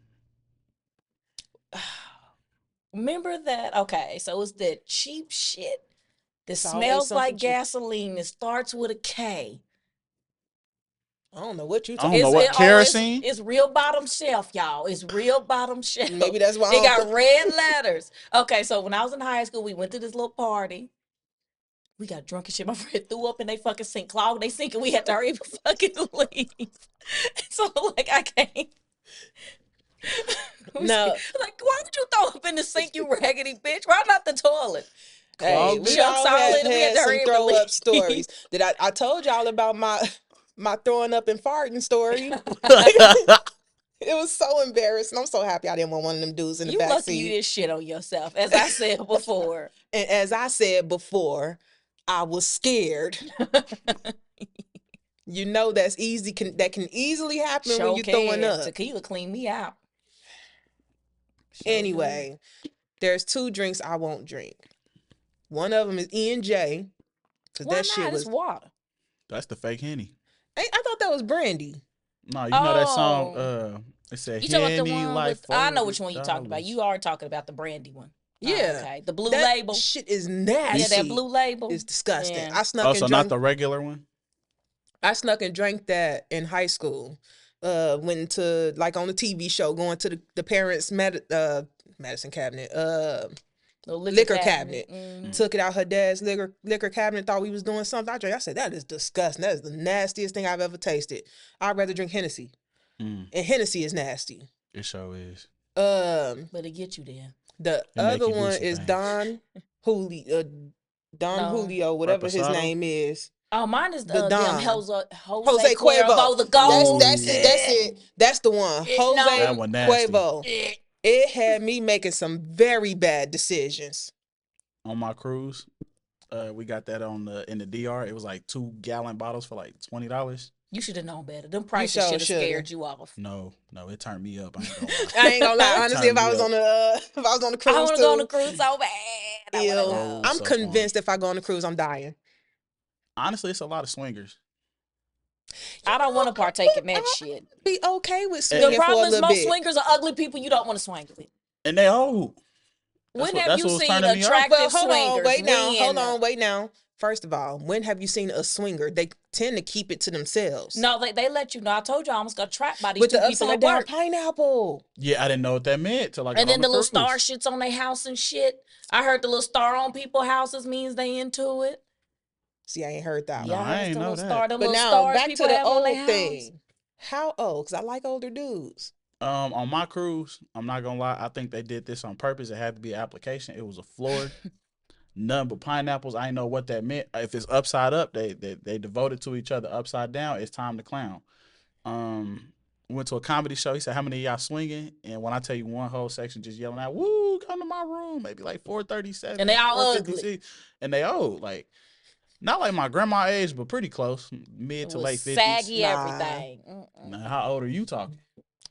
Remember that? Okay, so it's that cheap shit that smells like gasoline. It starts with a K. I don't know what you talking about. I don't know what, kerosene? It's real bottom shelf, y'all. It's real bottom shelf. Maybe that's why it got red letters. Okay, so when I was in high school, we went to this little party. We got drunk and shit. My friend threw up in they fucking sink, clogged they sink, and we had to hurry up and fucking leave. So, like, I can't. No. Like, why would you throw up in the sink, you raggedy bitch? Why not the toilet? Hey, we all had some throw up stories. I told y'all about my throwing up and farting story. It was so embarrassing. I'm so happy I didn't want one of them dudes in the backseat. You lucky you did shit on yourself, as I said before. And as I said before, I was scared. You know that's easy. That can easily happen when you're throwing up. Tequila clean me out. Anyway, there's 2 drinks I won't drink. One of them is E&J. Why that shit was water. That's the fake Henny. I thought that was brandy. No, you know that song. It said you talking about the one like with, I know which one you talking about. You are talking about the brandy one. Yeah. Oh, okay. The blue label. Shit is nasty. Yeah, that blue label. It's disgusting. Yeah. I snuck and drank. not the regular one? I snuck and drank that in high school. Went to, like, on the TV show, going to the parents' medicine cabinet. Liquor cabinet. Mm-hmm. Took it out her dad's liquor cabinet, thought we was doing something. I drank. I said, that is disgusting. That is the nastiest thing I've ever tasted. I'd rather drink Hennessy. And Hennessy is nasty. It sure is. But it get you there. The other one is Don Julio, whatever his name is. Oh, mine is the Don. Jose Cuervo. The gold. That's it. That's the one. Jose Cuervo. It had me making some very bad decisions. On my cruise, we got that in the DR. It was like 2-gallon bottles for like $20. You should have known better. Them prices should have scared you off. No, it turned me up. I ain't gonna lie. Honestly, if I was on the cruise, I want to go on the cruise so bad. I'm convinced if I go on the cruise, I'm dying. Honestly, it's a lot of swingers. I don't want to partake in that shit. Be okay with swinging. The problem is most swingers are ugly people you don't want to swing with. And they old. When have you seen attractive swingers? Wait now. First of all, when have you seen a swinger? They tend to keep it to themselves. No, they let you know. I told you I almost got trapped by these with two the people upside down pineapple. Yeah, I didn't know what that meant till and then the little star shits on their house and shit. I heard the little star on people's houses means they into it. See, I ain't heard that. Yeah, I ain't know that. But now back to the old thing. How old? Because I like older dudes. On my cruise, I'm not gonna lie. I think they did this on purpose. It had to be an application. It was a floor. None but pineapples. I didn't know what that meant. If it's upside up, they devoted to each other. Upside down, it's time to clown. Went to a comedy show. He said, "How many of y'all swinging?" And when I tell you, one whole section just yelling out, "Woo, come to my room!" Maybe like 437. And they all ugly. And they old, like not like my grandma age, but pretty close, mid to late 50s. Saggy everything. Now, how old are you talking?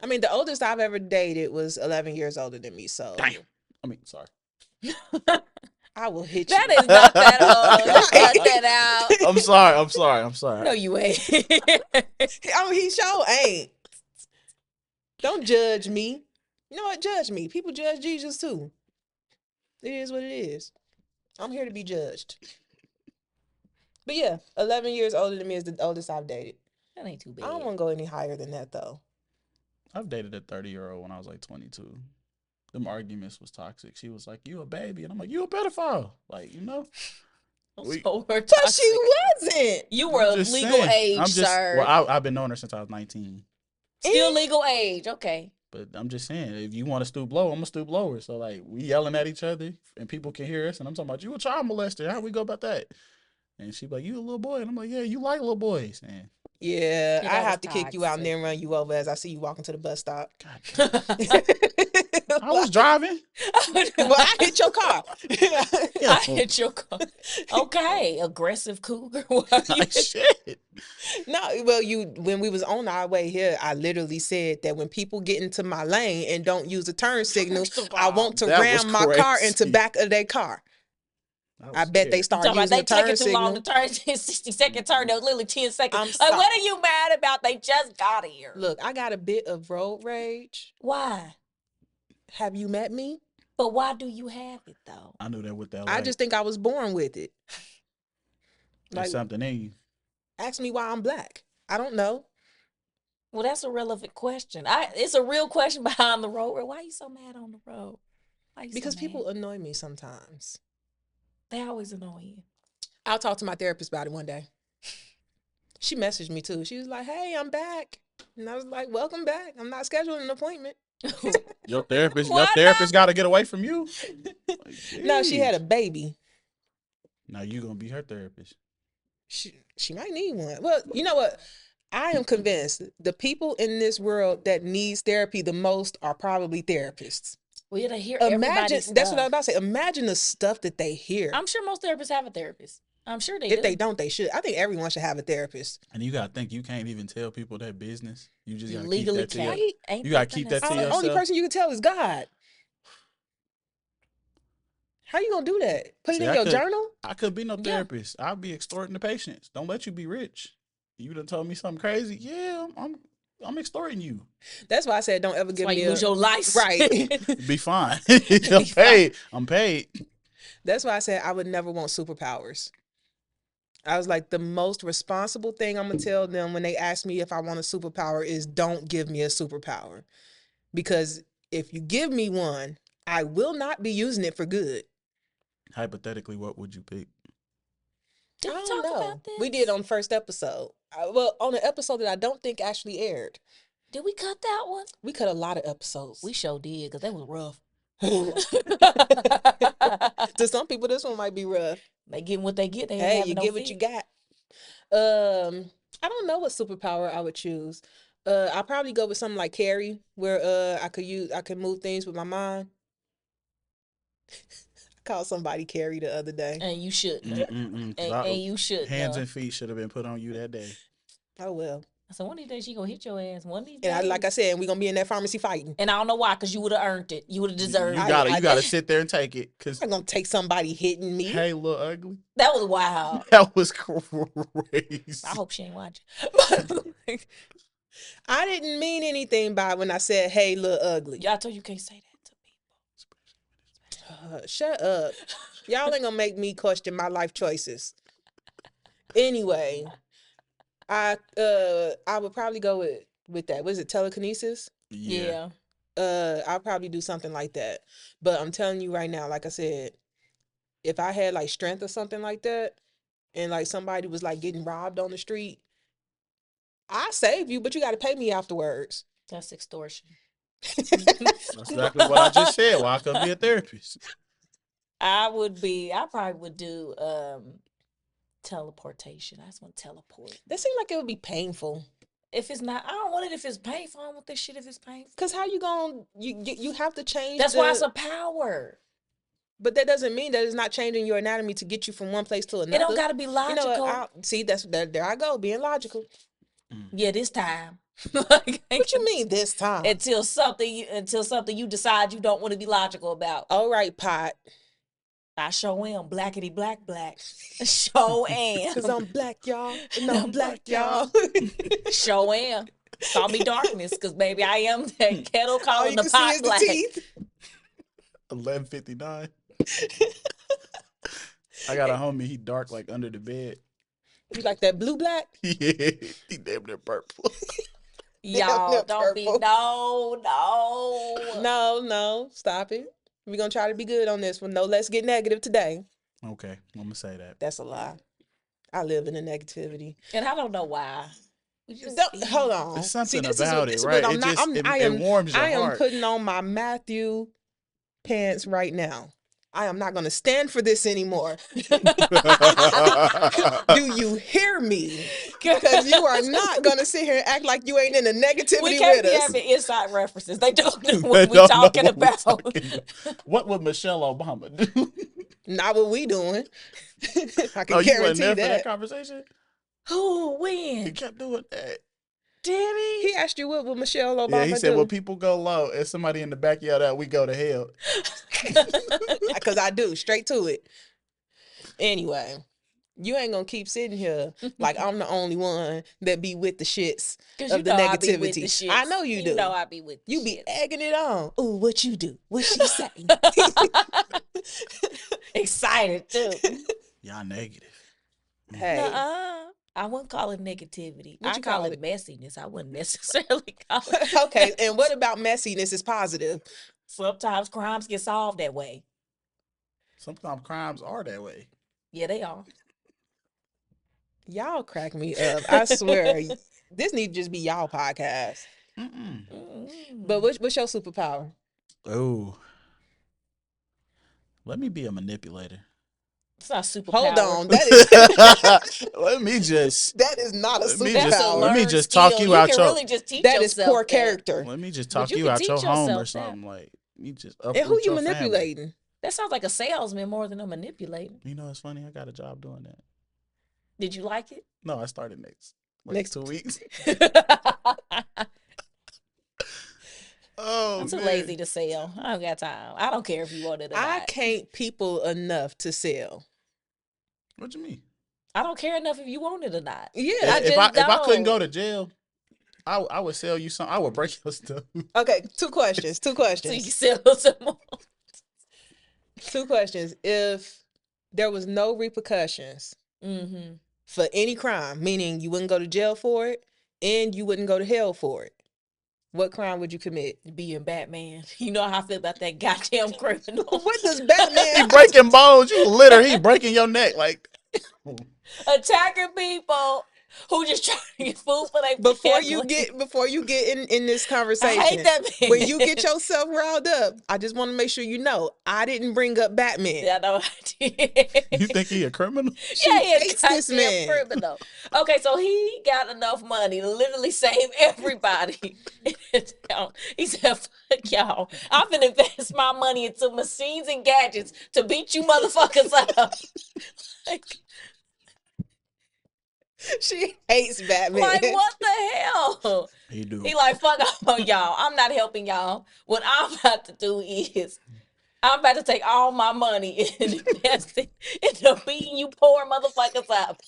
I mean, the oldest I've ever dated was 11 years older than me. So damn. I mean, sorry. I will hit you. That is not that old. Cut that out. I'm sorry. No, you ain't. He sure ain't. Don't judge me. You know what? Judge me. People judge Jesus too. It is what it is. I'm here to be judged. But yeah, 11 years older than me is the oldest I've dated. That ain't too bad. I don't want to go any higher than that though. I've dated a 30-year-old when I was like 22. Them arguments was toxic. She was like, "You a baby," and I'm like, "You a pedophile." Like, you know. But she wasn't. You were of legal age, sir. Well, I've been knowing her since I was 19. Still legal age, okay. But I'm just saying, if you want to stoop low, I'm gonna stoop lower. So like, we yelling at each other, and people can hear us, and I'm talking about, "You a child molester? How we go about that?" And she be like, "You a little boy," and I'm like, "Yeah, you like little boys." And yeah, I have to kick you out and then run you over as I see you walking to the bus stop. I was driving. Well, I hit your car. I hit your car. Okay, aggressive cougar. Shit. No, well, when we was on our way here, I literally said that when people get into my lane and don't use the turn signal, I want to ram my car into back of their car. I bet they start using the turn signal. They take too long to turn. 60-second turn. That was literally 10 seconds. Like, what are you mad about? They just got here. Look, I got a bit of road rage. Why? Have you met me? But why do you have it though? I knew that with that. I just think I was born with it. There's something in you. Ask me why I'm black. I don't know. Well, that's a relevant question. It's a real question behind the road. Why are you so mad on the road? Because people annoy me sometimes. They always annoy you. I'll talk to my therapist about it one day. She messaged me too. She was like, "Hey, I'm back." And I was like, "Welcome back. I'm not scheduling an appointment." Your therapist got to get away from you? Like, no, she had a baby. Now you going to be her therapist. She might need one. Well, you know what? I am convinced the people in this world that needs therapy the most are probably therapists. Well, yeah, they hear everybody's stuff. That's what I was about to say. Imagine the stuff that they hear. I'm sure most therapists have a therapist. I'm sure they do. If they don't, they should. I think everyone should have a therapist. And you got to think, you can't even tell people that business. You just got to legally keep that to yourself. You got to keep that to yourself. The only person you can tell is God. How you gonna do that? Put it in your journal? I could be no therapist. I'll be extorting the patients. Don't let you be rich. You done told me something crazy. Yeah, I'm extorting you. That's why I said don't ever give me lose your life. Right. Be fine. I'm paid. I'm paid. That's why I said I would never want superpowers. I was like, the most responsible thing I'm gonna tell them when they ask me if I want a superpower is don't give me a superpower. Because if you give me one, I will not be using it for good. Hypothetically, what would you pick? Did we talk about this? We did on the first episode. Well, on an episode that I don't think actually aired. Did we cut that one? We cut a lot of episodes. We sure did, because that was rough. To some people, this one might be rough. They get what they get. Hey, you get what you got. I don't know what superpower I would choose. I'll probably go with something like Carrie, where I could move things with my mind. I called somebody Carrie the other day, and you shouldn't. And you should. Hands and feet should have been put on you that day. Oh well. So one of these days she gonna hit your ass. One of these days. And like I said, we're gonna be in that pharmacy fighting. And I don't know why, because you would have earned it. You would have deserved it. You gotta sit there and take it. Cause I'm gonna take somebody hitting me. Hey, little ugly. That was wild. That was crazy. I hope she ain't watching. I didn't mean anything by when I said, hey, little ugly. Y'all told you can't say that to people. Shut up. Y'all ain't gonna make me question my life choices. Anyway, I would probably go with that. Was it telekinesis? Yeah. I'll probably do something like that. But I'm telling you right now, like I said, if I had like strength or something like that, and like somebody was like getting robbed on the street, I save you, but you got to pay me afterwards. That's extortion. That's exactly what I just said. Why I couldn't be a therapist? I probably would do teleportation. I just want to teleport. That seems like it would be painful. If it's not, I don't want it if it's painful. I don't want this shit if it's painful. Because how you gonna, you have to change. That's why it's a power. But that doesn't mean that it's not changing your anatomy to get you from one place to another. It don't got to be logical. You know, see, there I go, being logical. Yeah, this time. What you mean this time? Until something you decide you don't want to be logical about. All right, pot. I sure am. Blackity black. Sure am. Because I'm black, y'all. And I'm black, y'all. Sure am. Call me darkness, because baby, I am that kettle calling the pot black. 11:59. I got a homie, he dark like under the bed. You like that blue black? Yeah, he damn near purple. Y'all don't be no. Stop it. We're gonna try to be good on this one. No, let's get negative today. Okay, I'm gonna say that. That's a lie. I live in the negativity, and I don't know why. Hold on. There's something about it, right? It warms your heart. I am putting on my Matthew pants right now. I am not going to stand for this anymore. Do you hear me? Because you are not going to sit here and act like you ain't in the negativity with us. We can't be having inside references. They don't know what we're talking about. What would Michelle Obama do? Not what we doing. I can guarantee you weren't there that. For that conversation? Who? When? He kept doing that. Did he? He asked you what would Michelle Obama do? Yeah, he said, well, people go low. If somebody in the back yelled out, we go to hell. Because I do. Straight to it. Anyway, you ain't going to keep sitting here like I'm the only one that be with the shits of the negativity. I know you do. You know I be with You be egging it on. Ooh, what you do? What she say? Excited, too. Y'all negative. Hey. I wouldn't call it negativity. I call it messiness. I wouldn't necessarily call it. Okay, and what about messiness is positive? Sometimes crimes get solved that way. Sometimes crimes are that way. Yeah, they are. Y'all crack me up. I swear. This needs to just be y'all podcast. But what's your superpower? Oh. Let me be a manipulator. It's not superpower. Hold on. That is Let me just. That is not a superpower. Let me just talk you out your. Really just teach that is poor character. Let me just talk you out your home or something. Like you just. And who you manipulating? Family. That sounds like a salesman more than a manipulator. You know, it's funny. I got a job doing that. Did you like it? No, I started next 2 weeks. I Oh I'm too lazy to sell. I don't got time. I don't care if you want it or not. I can't people enough to sell. What you mean? I don't care enough if you want it or not. Yeah. If I couldn't go to jail, I would sell you something. I would break your stuff. Okay, two questions. So you can sell some more. 2 questions. If there was no repercussions for any crime, meaning you wouldn't go to jail for it and you wouldn't go to hell for it, what crime would you commit? Being Batman. You know how I feel about that goddamn criminal. What does Batman? He breaking bones. You literally, he breaking your neck like attacking people who just trying to get food for their before family. you get in this conversation. I hate that man. When you get yourself riled up, I just want to make sure you know I didn't bring up Batman. Yeah, I know I did. You think he a criminal? Yeah, he hates this a man. criminal. Okay, so he got enough money to literally save everybody. He said, fuck y'all. I'm finna invest my money into machines and gadgets to beat you motherfuckers up. She hates Batman. Like, what the hell? He do. He like, fuck off, y'all. I'm not helping y'all. What I'm about to do is I'm about to take all my money and invest it into beating you poor motherfuckers up.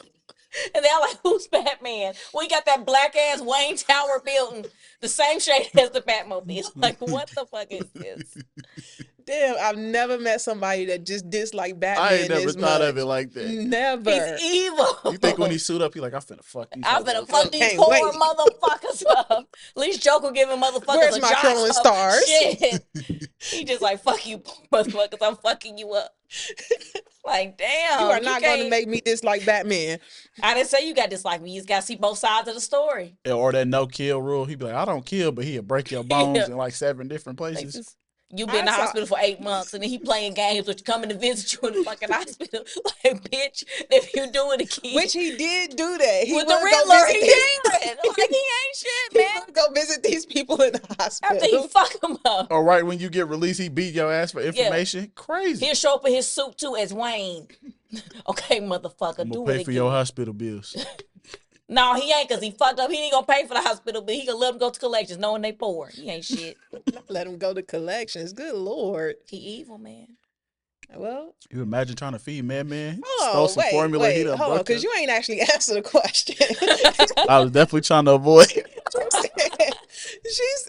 And they're like, who's Batman? We got that black ass Wayne Tower building, the same shade as the Batmobile. Like, what the fuck is this? Damn, I've never met somebody that just disliked Batman. I ain't never this thought much. of it like that. Never. He's evil. You think when he suit up, he like, I'm finna fuck these. I'm finna fuck these poor motherfuckers up. At least Joker giving motherfuckers Where's a my job. trolling stars? Shit. He just like, fuck you motherfuckers. I'm fucking you up. Like, damn. You are not going to make me dislike Batman. I didn't say you got dislike me. You just got to see both sides of the story. Or that no kill rule. He'd be like, I don't kill, but he'll break your bones in like 7 different places. You been in the hospital for 8 months, and then he playing games with you, coming to visit you in the fucking hospital. Like, bitch, if you do it again. Which he did do that. He with the Riddler, he did. Like, he ain't shit, man. He would go visit these people in the hospital. After he fuck them up. Or right when you get released, he beat your ass for information. Yeah. Crazy. He'll show up in his suit, too, as Wayne. Okay, motherfucker, I'm do pay it for again. your hospital bills. No, he ain't, because he fucked up. He ain't gonna pay for the hospital bill. He gonna let him go to collections knowing they poor. He ain't shit. Let him go to collections. Good Lord. He evil, man. Well, you imagine trying to feed Man. Stole some formula. Wait, hold on, because you ain't actually answered the question. I was definitely trying to avoid.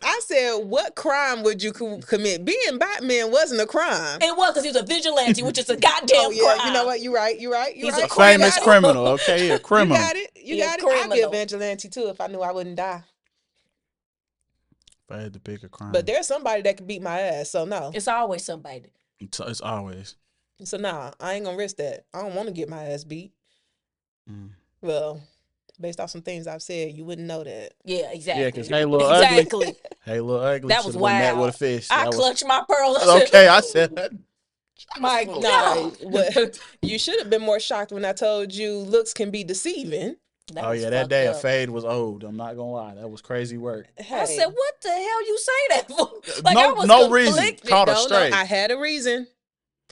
I said, what crime would you commit? Being Batman wasn't a crime. It was, because he was a vigilante, which is a goddamn crime. You know what? You're right. He's right. a famous criminal, okay? A criminal. You got it. I'd be a vigilante, too, if I knew I wouldn't die. If I had to pick a crime. But there's somebody that could beat my ass, so no. It's always somebody. It's always. So nah, I ain't gonna risk that. I don't want to get my ass beat. Well, based off some things I've said, you wouldn't know that. Yeah, exactly. Yeah, because Hey Little Ugly. Hey Little Ugly. That was wild. With a fish. I clutched my pearls. Okay, I said that. My God. You should have been more shocked when I told you looks can be deceiving. That day a fade was old. I'm not gonna lie, that was crazy work. Hey. I said, "What the hell you say that for?" Like, no reason. Caught her straight. I had a reason.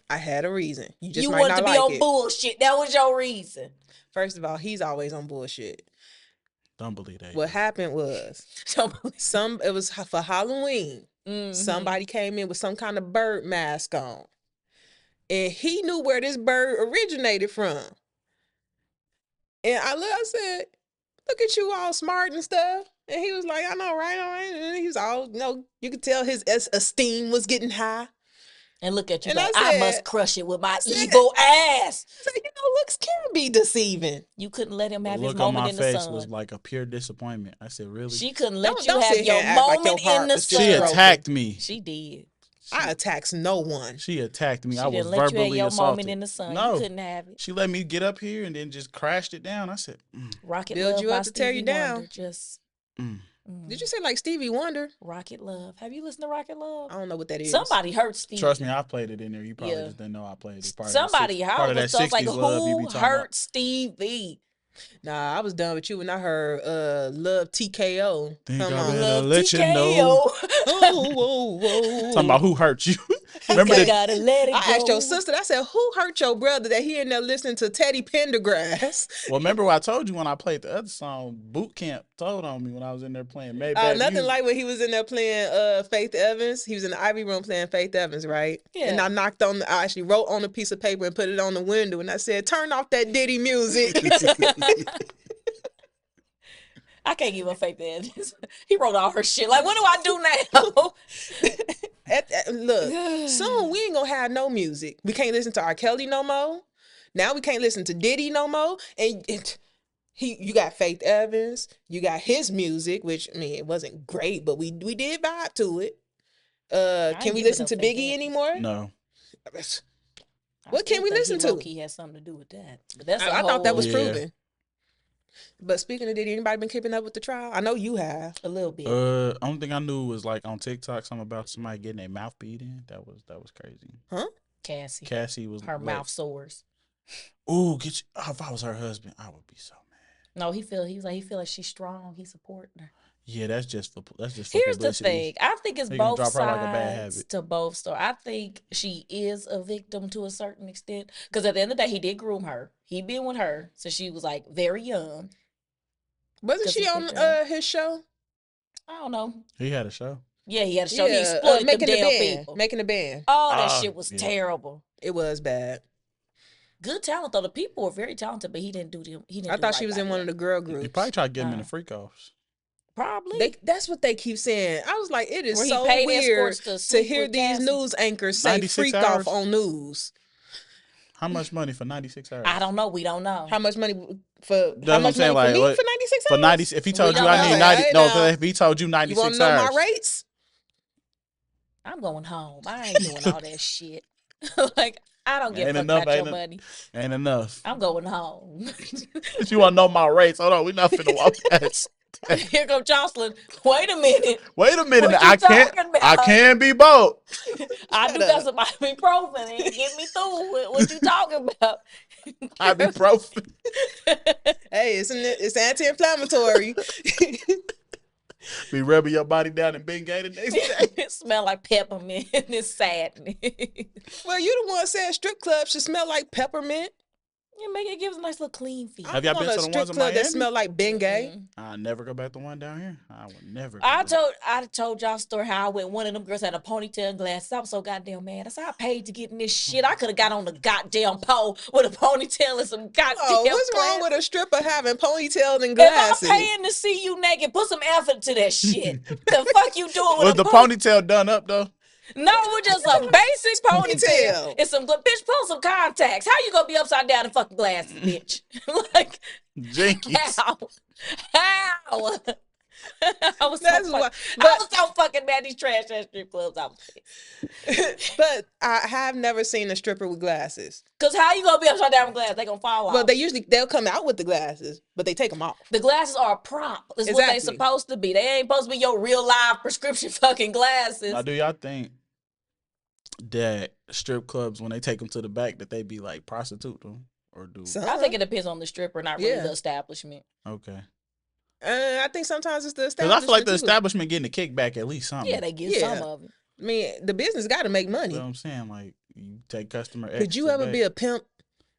You just might wanted not to be like on it. bullshit. That was your reason. First of all, he's always on bullshit. Don't believe that. What happened was it was for Halloween. Mm-hmm. Somebody came in with some kind of bird mask on, and he knew where this bird originated from. And I said, look at you all smart and stuff. And he was like, I know, right? All right. And he was all, you could tell his esteem was getting high. And look at you, like, I must crush it with my evil ass. So, looks can be deceiving. You couldn't let him have his moment in the sun. Look on my face was like a pure disappointment. I said, really? She couldn't let you have your moment in the sun. She attacked me. She did. I attacks no one. She attacked me. I was verbally assaulted. She didn't let you have your moment in the sun. No. You couldn't have it. She let me get up here and then just crashed it down. I said, Rocket Build Love you up to tear you down. Wonder, just... Did you say like Stevie Wonder? Rocket Love. Have you listened to Rocket Love? I don't know what that is. Somebody hurt Stevie. Trust me, I played it in there. You probably just didn't know I played it. Somebody hurt us. So like, who hurt Stevie? Nah, I was done with you when I heard Love TKO. Think I better let you know. Whoa. Talking about who hurt you. Remember that? Gotta let it go. I asked your sister. I said, "Who hurt your brother that he in there listening to Teddy Pendergrass?" Well, remember what I told you when I played the other song? Boot Camp told on me when I was in there playing Maybach. Nothing like when he was in there playing Faith Evans. He was in the Ivy room playing Faith Evans, right? Yeah. And I actually wrote on a piece of paper and put it on the window, and I said, "Turn off that Diddy music." I can't give him Faith Evans. He wrote all her shit. Like, what do I do now? Look, soon we ain't gonna have no music. We can't listen to R. Kelly no more. Now we can't listen to Diddy no more. And you got Faith Evans. You got his music, which I mean it wasn't great, but we did vibe to it. Can we listen to Biggie anymore? No. What can we listen to? He has something to do with that. But that's I thought that was proven. But speaking of Diddy, anybody been keeping up with the trial? I know you have a little bit. Only thing I knew was like on TikTok something about somebody getting their mouth beat in. That was crazy. Huh? Cassie was her mouth sores. Ooh, if I was her husband, I would be so mad. No, he feel like she's strong. He's supporting her. Yeah, that's just for Here's publicity. the thing. I think it's both sides like a bad habit. to both stories. I think she is a victim to a certain extent because at the end of the day, he did groom her. He been with her since she was like very young. Wasn't she on his show? I don't know. He had a show. Yeah, he had a show. He exploited them damn people. Making a band. Oh, that shit was terrible. It was bad. Good talent though. The people were very talented, but he didn't do them. I thought she was in one of the girl groups. He probably tried to get him in the freak offs. Probably. That's what they keep saying. I was like, it is so weird to hear these news anchors say freak off on news. How much money for 96 hours? I don't know. We don't know. How much money for me for 96 hours? For 90, if he told you I need 90, if he told you 96 hours. You want to know my rates? I'm going home. I ain't doing all that shit. Like, I don't give a fuck about your money. Ain't enough. I'm going home. You want to know my rates? Hold on, we not finna walk past. Here comes Jocelyn. Wait a minute. I can't be both. I do got some ibuprofen and get me through with what you talking about. Ibuprofen. Hey, it's anti-inflammatory. Be rubbing your body down in Bengay the next day. It smell like peppermint and it's sadness. Well, you the one said strip clubs should smell like peppermint. Yeah, make it give us a nice little clean feel. Have y'all been to the ones in Miami? That smell like Bengay? Mm-hmm. I'll never go back to one down here. I would never. I told y'all a story how I went. One of them girls had a ponytail and glasses. I was so goddamn mad. I said I paid to get in this shit. I could have got on the goddamn pole with a ponytail and some goddamn. What's wrong with a stripper having ponytails and glasses? If I'm paying to see you naked, put some effort to that shit. The fuck you doing with was the ponytail done up though? No, it was just a basic ponytail. It's some good bitch. Pull some contacts. How you gonna be upside down in fucking glasses, bitch? Like, jinkies. How? I was so fucking mad. These trash ass strip clubs. But I have never seen a stripper with glasses. Cause how you gonna be upside down with glasses? They gonna fall off. Well, they'll come out with the glasses, but they take them off. The glasses are a prop. It's what they supposed to be. They ain't supposed to be your real live prescription fucking glasses. Now, do y'all think that strip clubs, when they take them to the back, that they be like prostitute them or do? I think it depends on the stripper, not really the establishment. Okay. I think sometimes it's the establishment. Because I feel like the establishment getting a kickback at least something. Yeah, they get some of it. I mean, the business got to make money. You know what I'm saying? Like, you take customer X. Could you ever be a pimp?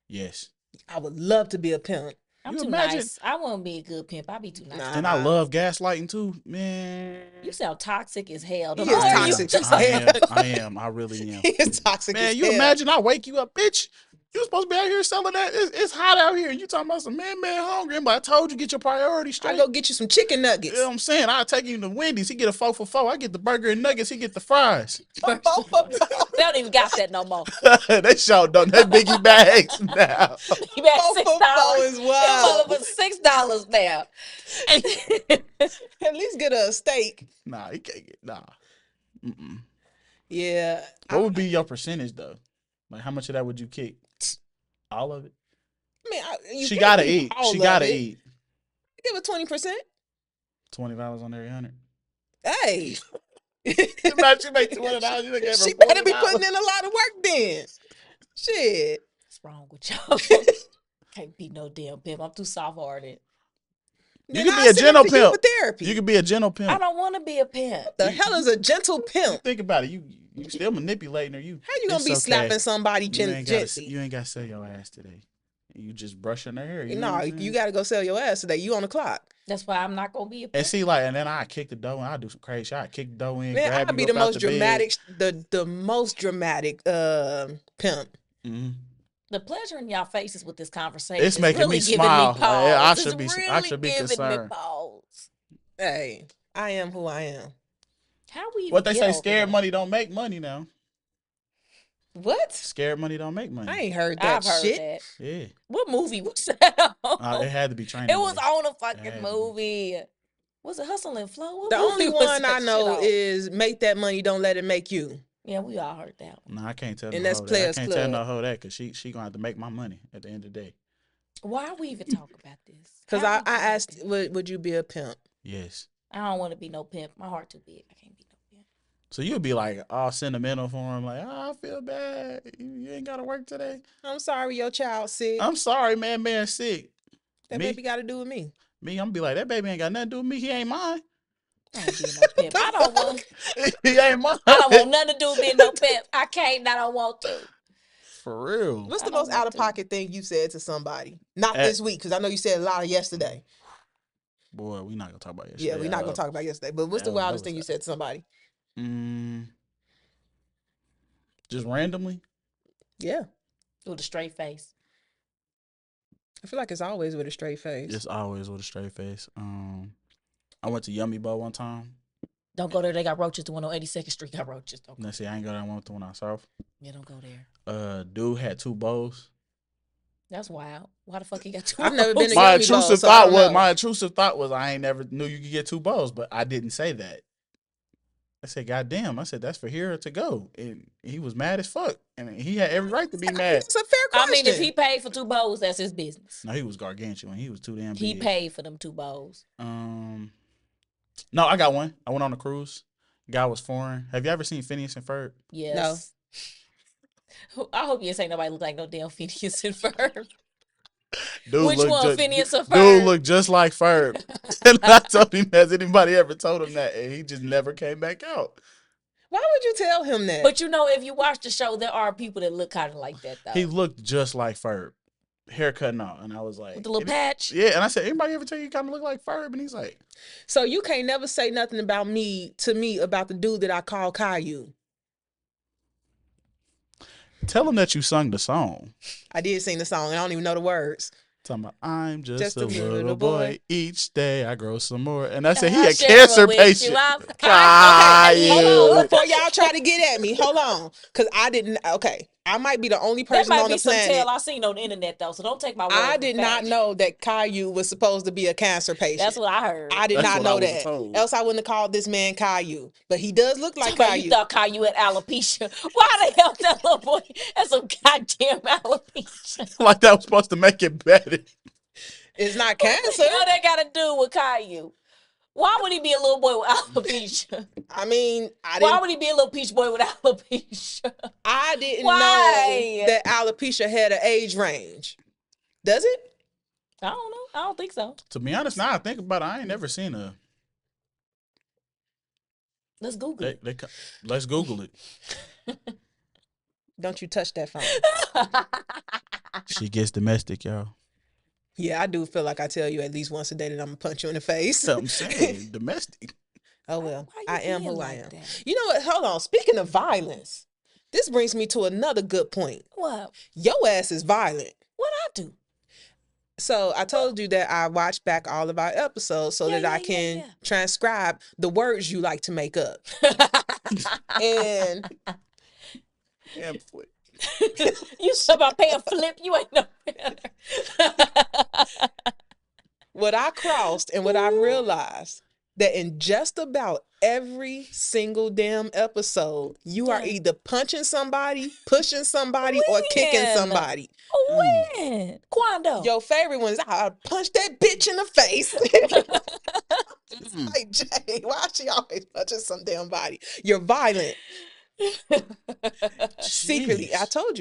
Yes. I would love to be a pimp. I'm too nice. I won't be a good pimp. I'll be too nice. And I love gaslighting too, man. You sound toxic as hell. He is toxic as hell. I am. I really am. He is toxic as hell. Man, you imagine I wake you up, bitch. You supposed to be out here selling that. It's hot out here. And you talking about some man hungry. But I told you, get your priorities straight. I go get you some chicken nuggets. You know what I'm saying? I'll take you to Wendy's. He get a 4 for $4. I get the burger and nuggets. He get the fries. They don't even got that no more. They showed them that biggie bags now. You bet $6 is wild. It was $6 now. At least get a steak. Nah, he can't get Mm-mm. Yeah. What would be your percentage though? Like how much of that would you kick? All of it. I mean, she gotta eat. She gotta eat. Give her 20%. $20 on every 100. Hey. Imagine she make $200. She better be putting in a lot of work then. Shit. What's wrong with y'all? Can't be no damn pimp. I'm too soft-hearted. You can be a gentle pimp. You can be a gentle pimp. I don't want to be a pimp. The hell is a gentle pimp? Think about it. You still manipulating her. How you gonna be slapping somebody gently? You ain't got to sell your ass today. You just brushing her hair. No, you got to go sell your ass today. You on the clock. That's why I'm not gonna be a pimp. And see, like, and then I kick the dough and I do some crazy shit. I kick the dough in. Man, I'll be the most dramatic, the most dramatic pimp. Mm-hmm. The pleasure in y'all faces with this conversation. It's making really me smile. Me pause. I should be concerned. Hey, I am who I am. How we? What they say? Scared money don't make money now. What? Scared money don't make money. I ain't heard that shit. That. Yeah. What movie was that on? It had to be Training. It was on a fucking movie. Was it Hustle and Flow? The only one I know is Make That Money, Don't Let It Make You. Yeah, we all heard that one. No, I can't tell. And that's Players Club. I can't tell no hoe that because she gonna have to make my money at the end of the day. Why are we even talking about this? Because I asked, would you be a pimp? Yes. I don't want to be no pimp. My heart too big. I can't be no pimp. So you'll be like all sentimental for him, like, I feel bad. You ain't gotta work today. I'm sorry, your child's sick. I'm sorry, man sick. That baby got to do with me. I'm gonna be like, that baby ain't got nothing to do with me. He ain't mine. I ain't being no pimp. I don't want. He ain't mine. I don't want nothing to do with being no pimp. I can't. I don't want to. For real. What's the most out of pocket thing you said to somebody? Not this week, because I know you said a lot of yesterday. Boy, we're not gonna talk about yesterday. Yeah, we're not gonna talk about yesterday. But what's the wildest thing you said to somebody? Just randomly? Yeah. With a straight face. I feel like it's always with a straight face. It's always with a straight face. I went to Yummy Bow one time. Don't go there. They got roaches. The one on 82nd Street got roaches. Don't go. Let's see, I ain't go there. I went to one on South. Yeah, don't go there. Dude had 2 bows. That's wild. Why the fuck he got 2 I've never bows? been to Yummy Bow. My intrusive thought was I ain't never knew you could get 2 bows, but I didn't say that. I said, God damn. I said, that's for here to go. And he was mad as fuck. And he had every right to be mad. It's a fair question. I mean, if he paid for 2 bows, that's his business. No, he was gargantuan. He was too damn big. He paid for them 2 bows. No, I got one. I went on a cruise. Guy was foreign. Have you ever seen Phineas and Ferb? Yes. No. I hope you ain't nobody look like no damn Phineas and Ferb. Which one, Phineas or Ferb? Dude looked just like Ferb. And I told him, has anybody ever told him that? And he just never came back out. Why would you tell him that? But you know, if you watch the show, there are people that look kind of like that, though. He looked just like Ferb. Haircut and all. And I was like... With the little patch? Yeah, and I said, anybody ever tell you kind of look like Ferb? And he's like... So you can't never say nothing about me about the dude that I call Caillou. Tell him that you sung the song. I did sing the song. I don't even know the words. Talking about, I'm just a little boy. Each day I grow some more. And I said, he a cancer patient. Okay, hold on. Before y'all try to get at me, hold on. Because I didn't, okay. I might be the only person on the planet. That might be some tale I seen on the internet, though, so don't take my word. I did not know that Caillou was supposed to be a cancer patient. That's what I heard. I did not know that. Else I wouldn't have called this man Caillou. But he does look like Caillou. You thought Caillou had alopecia. Why the hell that little boy has some goddamn alopecia? Like that was supposed to make it better. It's not cancer. What that got to do with Caillou? Why would he be a little boy with alopecia? I mean, why would he be a little peach boy with alopecia? I didn't know that alopecia had an age range. Does it? I don't know. I don't think so. To be honest, now I think about it, I ain't never seen a... Let's Google it. Let's Google it. Don't you touch that phone. She gets domestic, y'all. Yeah, I do feel like I tell you at least once a day that I'm going to punch you in the face. I'm saying, domestic. Oh, well, I am who I am. You know what? Hold on. Speaking of violence, this brings me to another good point. What? Your ass is violent. What I do? So I told you that I watched back all of our episodes so that I can transcribe the words you like to make up. And... You talk about paying flip, you ain't no better. What I crossed and what I realized that in just about every single damn episode, you are either punching somebody, pushing somebody, or kicking somebody. When? Quando? Your favorite one is I punch that bitch in the face. Like, Jay, why is she always punching some damn body? You're violent. Secretly, I told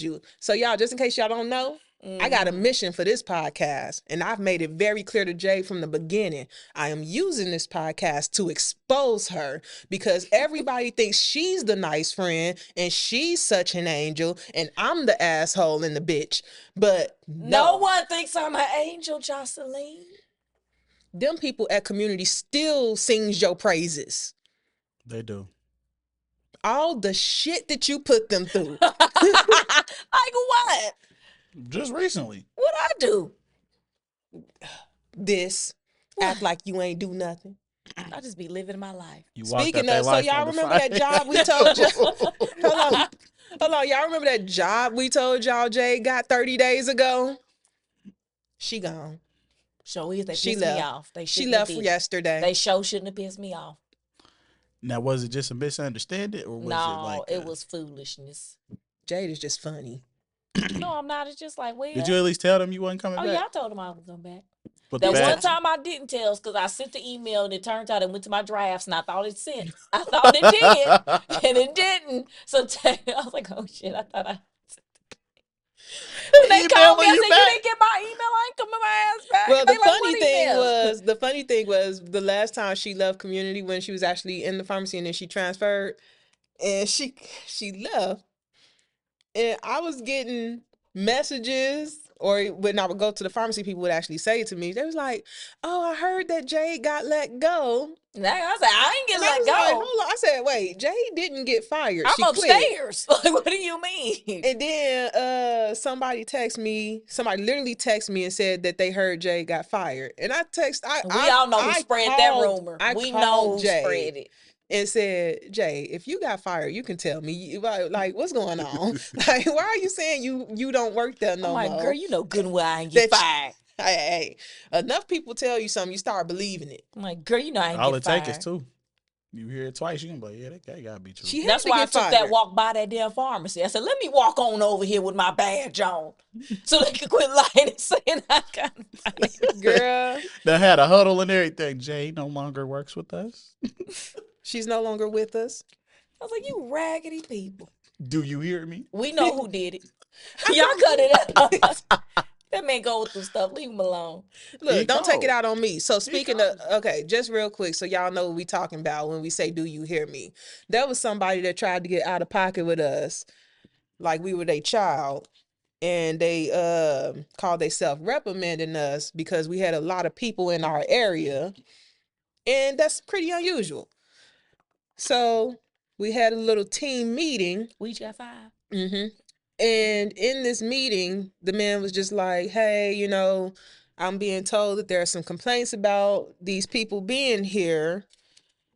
you. So y'all, just in case y'all don't know, I got a mission for this podcast, and I've made it very clear to Jay from the beginning. I am using this podcast to expose her because everybody thinks she's the nice friend and she's such an angel, and I'm the asshole and the bitch. But no one thinks I'm an angel, Jocelyn. Them people at Community still sings your praises. They do. All the shit that you put them through. Like what? Just recently. What'd I do? This. What? Act like you ain't do nothing. I just be living my life. Speaking of, so y'all remember that job we told you? Hold on. Y'all remember that job we told y'all Jay got 30 days ago? She gone. So they pissed me off. She left yesterday. They shouldn't have pissed me off. Now, was it just a misunderstanding, or was it was foolishness. Jade is just funny. No, I'm not. It's just like, well. Did you at least tell them you wasn't coming back? Oh, yeah, I told them I was coming back. But that one time I didn't tell because I sent the email and it turned out it went to my drafts and I thought it sent. I thought it did and it didn't. So I was like, oh shit, I thought I. They called me. I said, you didn't get my email. I ain't coming my ass back. Well, the funny thing was the last time she left Community when she was actually in the pharmacy and then she transferred and she left. And I was getting messages, or when I would go to the pharmacy, people would actually say it to me. They was like, oh, I heard that Jade got let go. I said, I ain't get let go. Like, hold on. I said, wait, Jade didn't get fired. I'm upstairs. Like, what do you mean? And then somebody literally texted me and said that they heard Jade got fired. And I we all know who spread that rumor. We know who spread it. And said, Jay, if you got fired, you can tell me. Like, what's going on? Like, why are you saying you don't work there no more? I'm like, girl, you know good and well I ain't get fired. Hey, enough people tell you something, you start believing it. I'm like, girl, you know I ain't all get fired. All it takes is two. You hear it twice, you can be like, yeah, that gotta be true. That's why I took that walk by that damn pharmacy. I said, let me walk on over here with my badge on so they can quit lying and saying I got fired. Girl. They had a huddle and everything. Jay no longer works with us. She's no longer with us. I was like, you raggedy people. Do you hear me? We know who did it. Y'all cut it out. That man go through stuff. Leave him alone. Look, don't take it out on me. So speaking of, okay, just real quick, so y'all know what we talking about when we say, do you hear me? That was somebody that tried to get out of pocket with us like we were their child. And they called themselves reprimanding us because we had a lot of people in our area. And that's pretty unusual. So we had a little team meeting. We each got 5. Mm-hmm. And in this meeting, the man was just like, hey, I'm being told that there are some complaints about these people being here,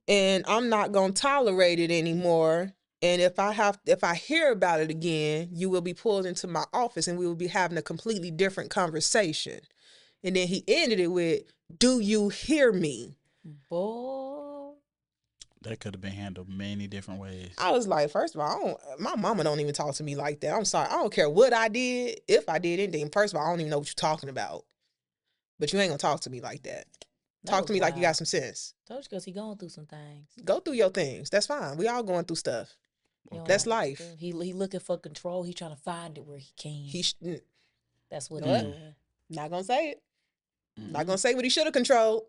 and I'm not going to tolerate it anymore. And if I hear about it again, you will be pulled into my office and we will be having a completely different conversation. And then he ended it with, do you hear me? Boy. That could have been handled many different ways. I was like, first of all, my mama don't even talk to me like that. I'm sorry. I don't care what I did. If I did anything, first of all, I don't even know what you're talking about. But you ain't going to talk to me like that. Talk to me like you got some sense. Told you because he going through some things. Go through your things. That's fine. We all going through stuff. Okay. That's life. He looking for control. He trying to find it where he can. That's what he's doing. Not going to say it. Mm-hmm. Not going to say what he should have controlled.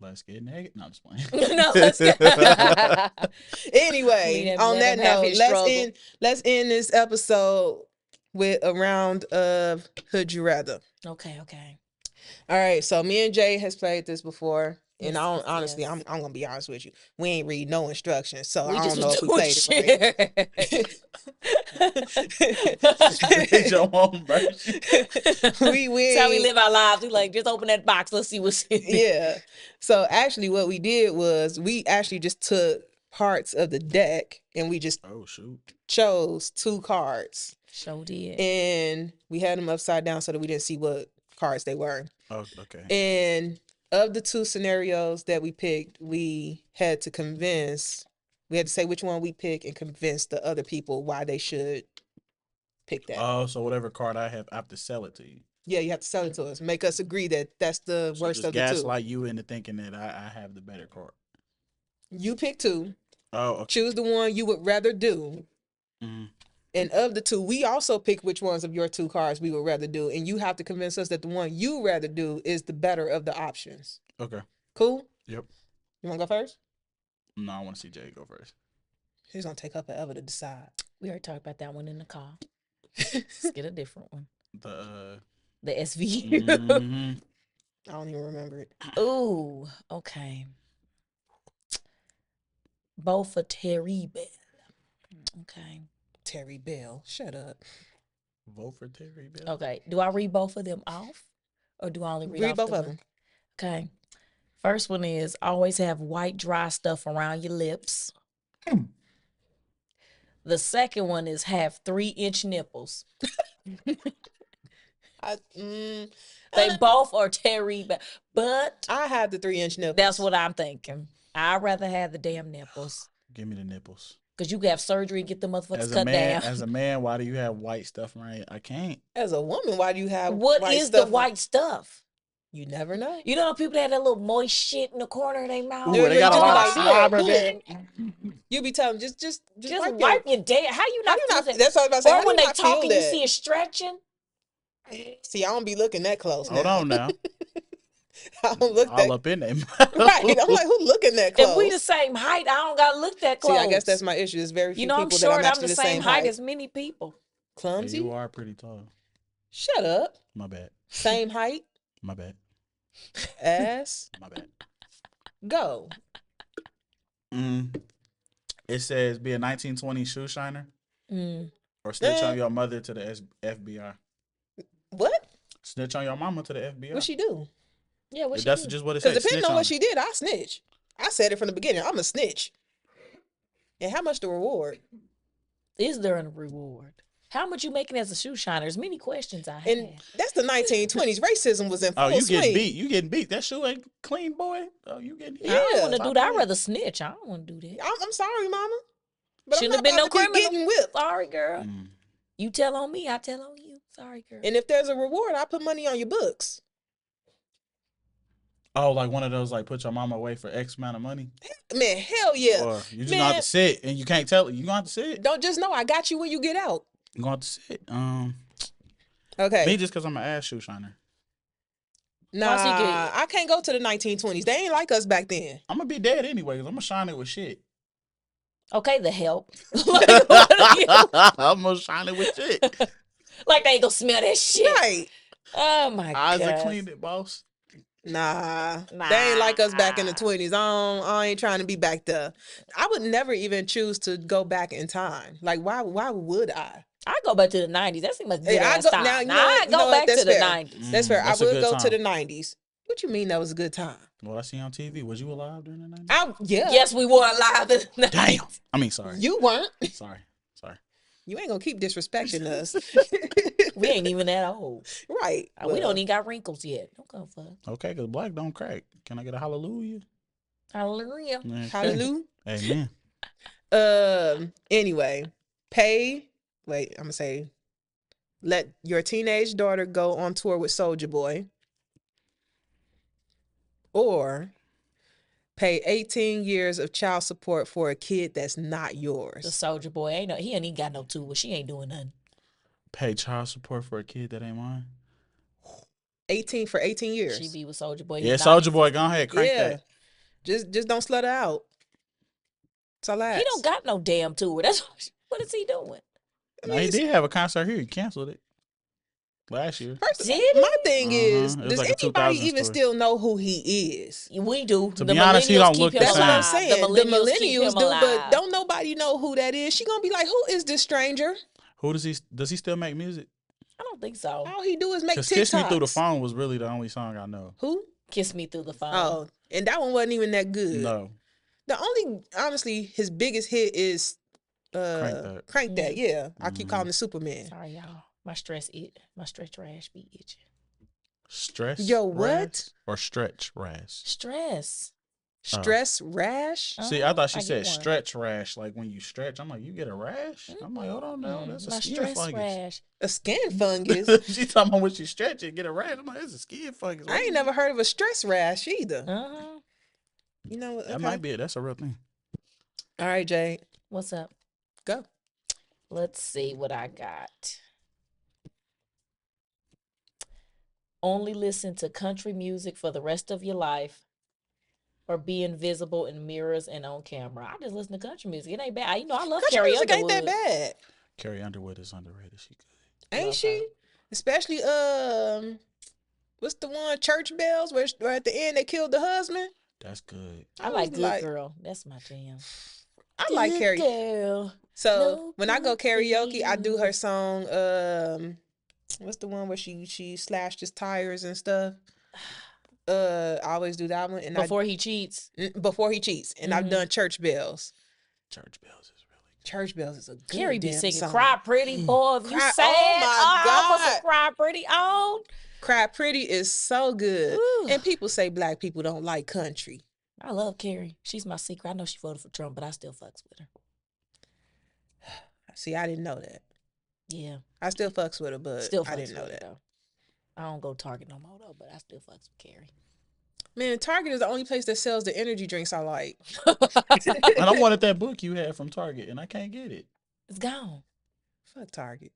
Let's get naked. No, I'm just playing. No, let's get. Anyway, on that note, let's end this episode with a round of Hood You Rather. Okay. All right, so me and Jay has played this before, and honestly, I'm gonna be honest with you. We ain't read no instructions, so I don't know if we played it right. It's your own version. That's how we live our lives. We like, just open that box. Let's see what's in it. Yeah. So actually, what we did was we actually just took parts of the deck and we just chose 2 cards. Sure did. And we had them upside down so that we didn't see what cards they were. Oh, okay. And of the 2 scenarios that we picked, we had to say which one we pick and convince the other people why they should pick that. Oh, so whatever card I have to sell it to you. Yeah, you have to sell it to us. Make us agree that that's the worst of the 2. Gaslight you into thinking that I have the better card. You pick 2. Oh, okay. Choose the one you would rather do. Mm-hmm. And of the two, we also pick which ones of your two cars we would rather do. And you have to convince us that the one you rather do is the better of the options. Okay. Cool? Yep. You want to go first? No, I want to see Jay go first. He's going to take her forever to decide. We already talked about that one in the car. Let's get a different one. The SV. Mm-hmm. I don't even remember it. Ooh, okay. Both for Terry Bell. Okay. Terry Bell. Shut up. Vote for Terry Bell. Okay. Do I read both of them off? Or do I only read both the of one? them. Okay. First one is always have white dry stuff around your lips. The second one is have 3-inch nipples. They both are Terry Bell. But I have the 3-inch nipples. That's what I'm thinking. I'd rather have the damn nipples. Give me the nipples. Because you can have surgery and get the motherfuckers cut down. As a man, why do you have white stuff around? I can't. As a woman, why do you have what white is stuff the white stuff? You never know. You know people that have that little moist shit in the corner of their mouth? Ooh, they got a lot of slobber there. You be telling them, just wipe your damn. How you not feel that? That's what I was about to say. Or when they talking, you see it stretching. See, I don't be looking that close. Hold on now. I don't look all up in there. Right. I'm like, who looking that close? If we the same height, I don't gotta look that close. See, I guess that's my issue. There's very few people I'm short, that I'm the same height as many people. Clumsy? Yeah, you are pretty tall. Shut up. My bad. Same height? My bad. Ass? My bad. Go. It says be a 1920 shoe shiner or snitch on your mother to the FBI. What? Snitch on your mama to the FBI. What she do? Yeah, what she That's do? just what it says. Because depending on what she did, I snitch. I said it from the beginning. I'm a snitch. And how much the reward? Is there a reward? How much you making as a shoe shiner? There's many questions I have. And that's the 1920s. Racism was in full you swing. getting beat. You getting beat. That shoe ain't clean, boy. Oh, you getting beat. I don't want to do that. I'd rather snitch. I don't want to do that. I'm sorry, mama. But Shouldn't have been no criminal. Getting whipped. Sorry, girl. You tell on me, I tell on you. Sorry, girl. And if there's a reward, I put money on your books. Oh, like one of those, like put your mama away for X amount of money? Man, hell yeah. Or you just gonna have to sit and you can't tell it. You gonna have to sit. Don't just know I got you when you get out. You gonna have to sit. Okay. Me just because I'm an ass shoe shiner. Nah, I can't go to the 1920s. They ain't like us back then. I'm gonna be dead anyway. I'm gonna shine it with shit. Okay, the help. I'm gonna shine it with shit. Like they ain't gonna smell that shit. Right. Oh my god. Eyes are cleaned it, boss. Nah, they ain't like us back in the 20s. I ain't trying to be back there. I would never even choose to go back in time. Like, why would I? I go back to the 90s. That seems like good I go, time. now, I go back to the 90s. That's fair. I would go time. to the 90s. What you mean that was a good time? What I see on TV. Was you alive during the 90s? Yeah. Yes, we were alive in the 90s. Damn. I mean, sorry. You weren't. Sorry. You ain't gonna keep disrespecting us. We ain't even that old. Right. We don't even got wrinkles yet. Don't go fuck. Okay, because black don't crack. Can I get a hallelujah? Hallelujah. Okay. Hallelujah. Amen. Anyway, I'm gonna say, let your teenage daughter go on tour with Soulja Boy, or pay 18 years of child support for a kid that's not yours. The Soulja Boy he ain't even got no tour. She ain't doing nothing. Pay child support for a kid that ain't mine. 18 for 18 years. She be with Soulja Boy. Yeah, Soulja Boy, go ahead, crank that. Just don't slut her out. That's all I ask. He don't got no damn tour. That's what is he doing? He did have a concert here. He canceled it last year. My thing is, does like anybody even still know who he is? We do. To be honest, he don't look the That's same. what I'm saying. The millennials do, alive. but don't nobody know who that is. She gonna be like, who is this stranger? Who does he still make music? I don't think so. All he do is make TikToks. Kiss Me Through the Phone was really the only song I know. Who? Kiss Me Through the Phone. Oh, and that one wasn't even that good. No. The only, honestly, his biggest hit is Crank That. Yeah. I keep calling it Superman. Sorry, y'all. My stretch rash be itching. Stress? Yo, what? Rash or stretch rash? Stress. Stress rash? See, I thought she said stretch rash, like when you stretch. I'm like, you get a rash? I'm like, hold on, no, that's a skin fungus. Rash. A skin fungus? She talking about when she stretch it, get a rash. I'm like, it's a skin fungus. I ain't never heard of a stress rash either. You know what? That might be it. That's a real thing. All right, Jade. What's up? Go. Let's see what I got. Only listen to country music for the rest of your life, or be invisible in mirrors and on camera. I just listen to country music. It ain't bad. I love country Carrie music Underwood. ain't that bad. Carrie Underwood is underrated. She good. Ain't she? Her. Especially what's the one, Church Bells, where at the end they killed the husband? That's good. I like Good Girl. That's my jam. I like Carrie. Girl. So when I go karaoke, I do her song. What's the one where she slashed his tires and stuff? I always do that one. And Before he cheats. And I've done Church Bells. Church Bells is really good. Church Bells is a good Carrie be singing song. Cry Pretty, boy. If you sad, I put Cry Pretty on. Cry Pretty is so good. Ooh. And people say black people don't like country. I love Carrie. She's my secret. I know she voted for Trump, but I still fucks with her. See, I didn't know that. Yeah. I still fucks with her, but I didn't know that. Though. I don't go Target no more, though, but I still fucks with Carrie. Man, Target is the only place that sells the energy drinks I like. And I wanted that book you had from Target, and I can't get it. It's gone. Fuck Target.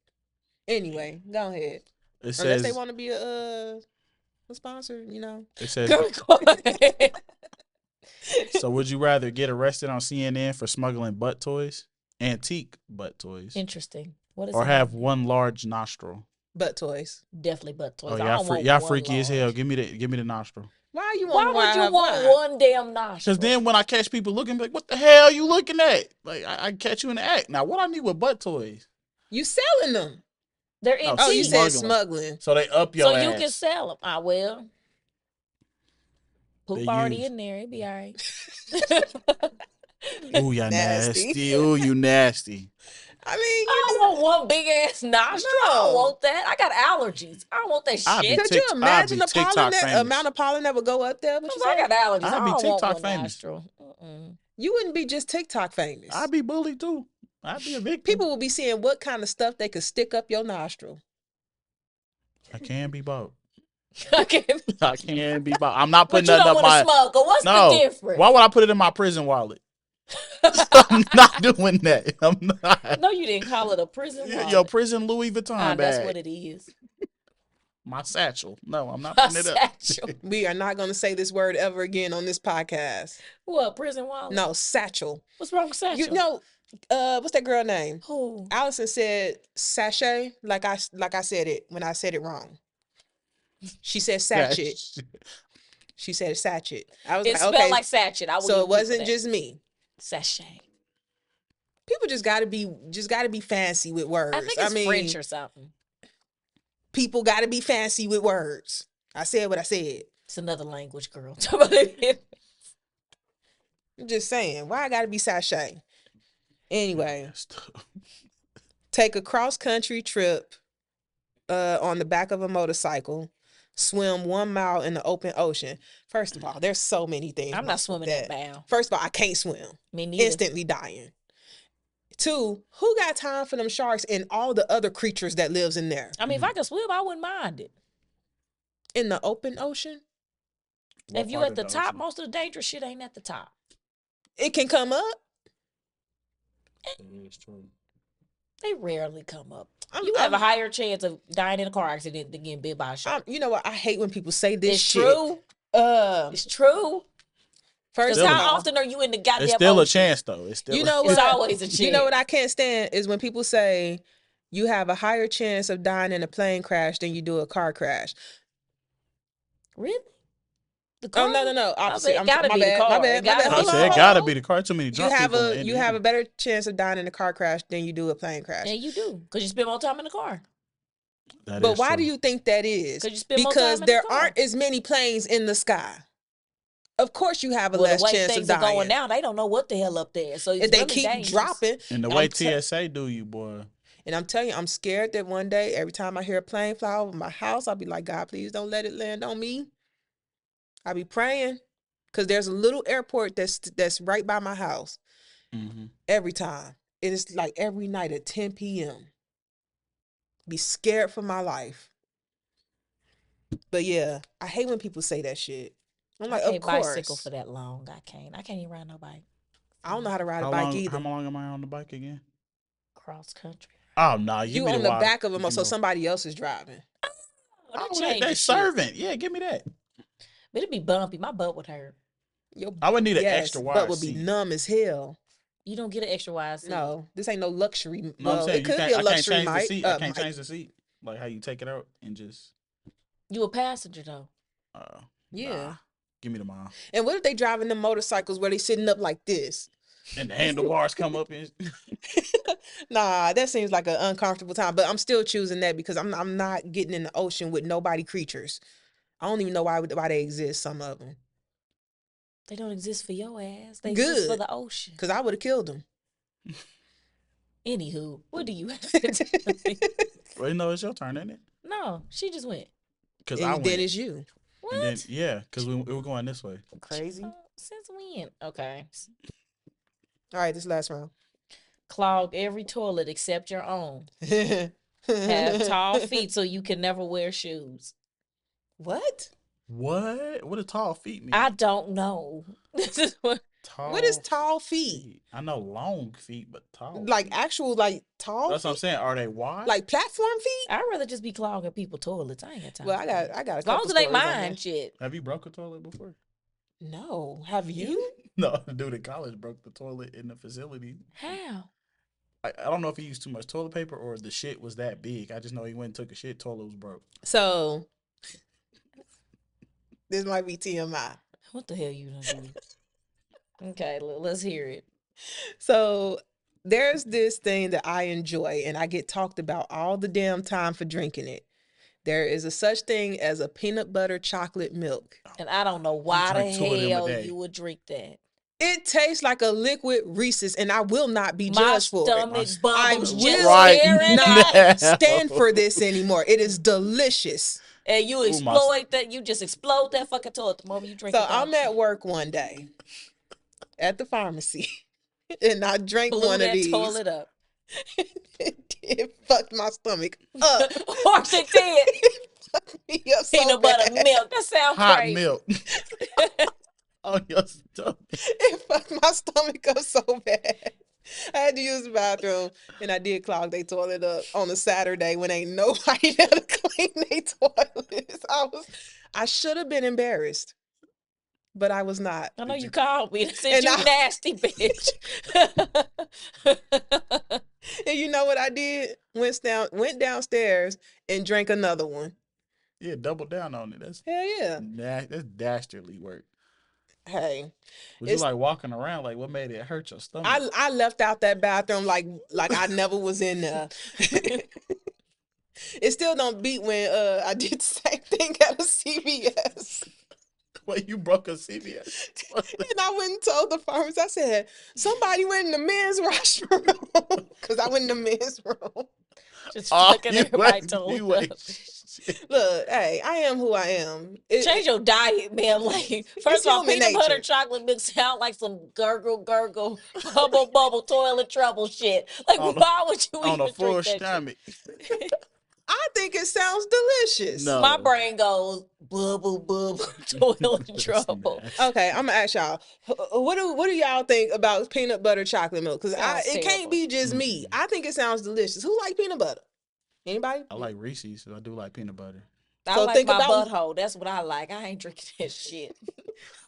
Anyway, go ahead. Unless they want to be a sponsor, It says. So would you rather get arrested on CNN for smuggling butt toys? Antique butt toys. Interesting. What is or it? Have one large nostril. Butt toys. Definitely butt toys. Oh, y'all freaky as hell. Give me the nostril. Why would you want one damn nostril? Because then when I catch people looking, like, what the hell are you looking at? Like, I catch you in the act. Now, what I need with butt toys? You selling them. They're antique. Oh, you said smuggling. So they up your ass. So you can sell them. I will. Poop already in there. It'd be all right. Ooh, y'all nasty. Ooh, you nasty. I mean, I don't want one big ass nostril. No. I don't want that. I got allergies. I don't want that shit. Could you imagine the amount of pollen that would go up there? I got allergies. I'd be TikTok famous. You wouldn't be just TikTok famous. I'd be bullied too. I'd be a victim. People will be seeing what kind of stuff they could stick up your nostril. I can be bought. I can be bought. I'm not putting nothing up my. What's the difference? Why would I put it in my prison wallet? I'm not doing that. I'm not. No, you didn't call it a prison wallet. Your prison Louis Vuitton bag. That's what it is. My satchel. No, I'm not putting it up. We are not going to say this word ever again on this podcast. What, prison wallet? No, satchel. What's wrong with satchel? What's that girl name? Who? Allison said sachet like I said it when I said it wrong. She said sachet. She said sachet. I was spelled like sachet. So it wasn't just me. Sachet. People just gotta be fancy with words. I think it's French or something. People gotta be fancy with words. I said what I said. It's another language, girl. I'm just saying, why I gotta be sachet? Anyway, take a cross-country trip on the back of a motorcycle, swim 1 mile in the open ocean. First of all, there's so many things. I'm not swimming that mile. First of all, I can't swim. Me neither. Instantly dying. 2, who got time for them sharks and all the other creatures that lives in there? I mean, if I could swim, I wouldn't mind it. In the open ocean? If you at the top, most of the dangerous shit ain't at the top. It can come up. It's true. They rarely come up. You have a higher chance of dying in a car accident than getting bit by a shark. You know what? I hate when people say this shit. True. It's true. First, how often are you in the goddamn It's still ocean? a chance, though. It's still. It's always a chance. You know what I can't stand is when people say you have a higher chance of dying in a plane crash than you do a car crash. Really? The car? Oh no! Opposite. It gotta be the car. My bad. It gotta be the car. Too many drunk people. You have a better chance of dying in a car crash than you do a plane crash. Yeah, you do, because you spend more time in the car. But why do you think that is? Because there aren't as many planes in the sky. Of course, you have a less chance of dying. The way things are going now, they don't know what the hell up there. So if they keep dropping, and the way TSA do you, boy. And I'm telling you, I'm scared that one day, every time I hear a plane fly over my house, I'll be like, God, please don't let it land on me. I'll be praying, because there's a little airport that's right by my house. Mm-hmm. Every time. It is like every night at 10 p.m. Be scared for my life. But yeah, I hate when people say that shit. I'm like, of course. Bicycle for that long. I can't even ride no bike. I don't know how to ride a bike either. How long am I on the bike again? cross country. Oh no, you on the back of them, so somebody else is driving. They servant. Yeah, give me that. But it'd be bumpy. My butt would hurt. I would need an extra wide butt would be numb as hell. You don't get an extra wide seat. No, this ain't no luxury. No, well, I'm saying it could be a luxury I can't mic. change the seat. Like how you take it out and just. You a passenger though. Yeah. Nah. Give me the mom. And what if they driving the motorcycles where they sitting up like this? And the handlebars come up and. Nah, that seems like an uncomfortable time. But I'm still choosing that because I'm not getting in the ocean with nobody creatures. I don't even know why they exist. Some of them. They don't exist for your ass. They exist for the ocean. Because I would have killed them. Anywho, what do you have to tell me? Well, no, it's your turn, isn't it? No, she just went. Because I went. Then it's you. What? And then, because we were going this way. Crazy. Since when? Okay. All right, this last round. Clog every toilet except your own. Have tall feet so you can never wear shoes. What? What do tall feet mean? I don't know. This is what is tall feet? I know long feet, but tall. Like actual, like tall. That's what I'm saying. Are they wide? Like platform feet? I'd rather just be clogging people's toilets. I ain't got time. Well, I got. As long as it ain't mine, shit. Have you broke a toilet before? No. Have you? No, the dude in college broke the toilet in the facility. How? I don't know if he used too much toilet paper or the shit was that big. I just know he went and took a shit. Toilet was broke. So this might be TMI. What the hell you done do? Okay, let's hear it. So there's this thing that I enjoy and I get talked about all the damn time for drinking it. There is a such thing as a peanut butter chocolate milk. And I don't know why the hell you would drink that. It tastes like a liquid Reese's, and I will not be judged for it. I will not stand for this anymore. It is delicious. And you exploit that. You just explode that fucking toilet the moment you drink it. So I'm at work one day at the pharmacy, and I drank one of these. Blew that toilet up. It fucked my stomach up. Of course it did. It fucked me up so Peanut butter milk. That sounds hot crazy. Milk. On your stomach. It fucked my stomach up so bad. I had to use the bathroom, and I did clog their toilet up on a Saturday when ain't nobody there to clean their toilets. I should have been embarrassed, but I was not. I know you called me and said you nasty bitch. And you know what I did? Went downstairs and drank another one. Yeah, double down on it. That's hell yeah. That's dastardly work. Hey, was you like walking around? Like, what made it hurt your stomach? I left out that bathroom like I never was in there. It still don't beat when I did the same thing at a CVS. Wait, you broke a CVS? And I went and told the pharmacist. I said, somebody went in the men's restroom because I went in the men's room. Just fucking everybody told. Look, hey, I am who I am. Change your diet, man. Like, first of all, peanut butter chocolate milk sound like some gurgle, bubble, toilet trouble shit. Like, why would you on even a full drink that stomach? I think it sounds delicious. No. My brain goes bubble, toilet trouble. Okay, I'm gonna ask y'all. What do y'all think about peanut butter chocolate milk? Because it can't be just me. I think it sounds delicious. Who like peanut butter? Anybody? I like Reese's. So I do like peanut butter. I like my butthole. That's what I like. I ain't drinking that shit.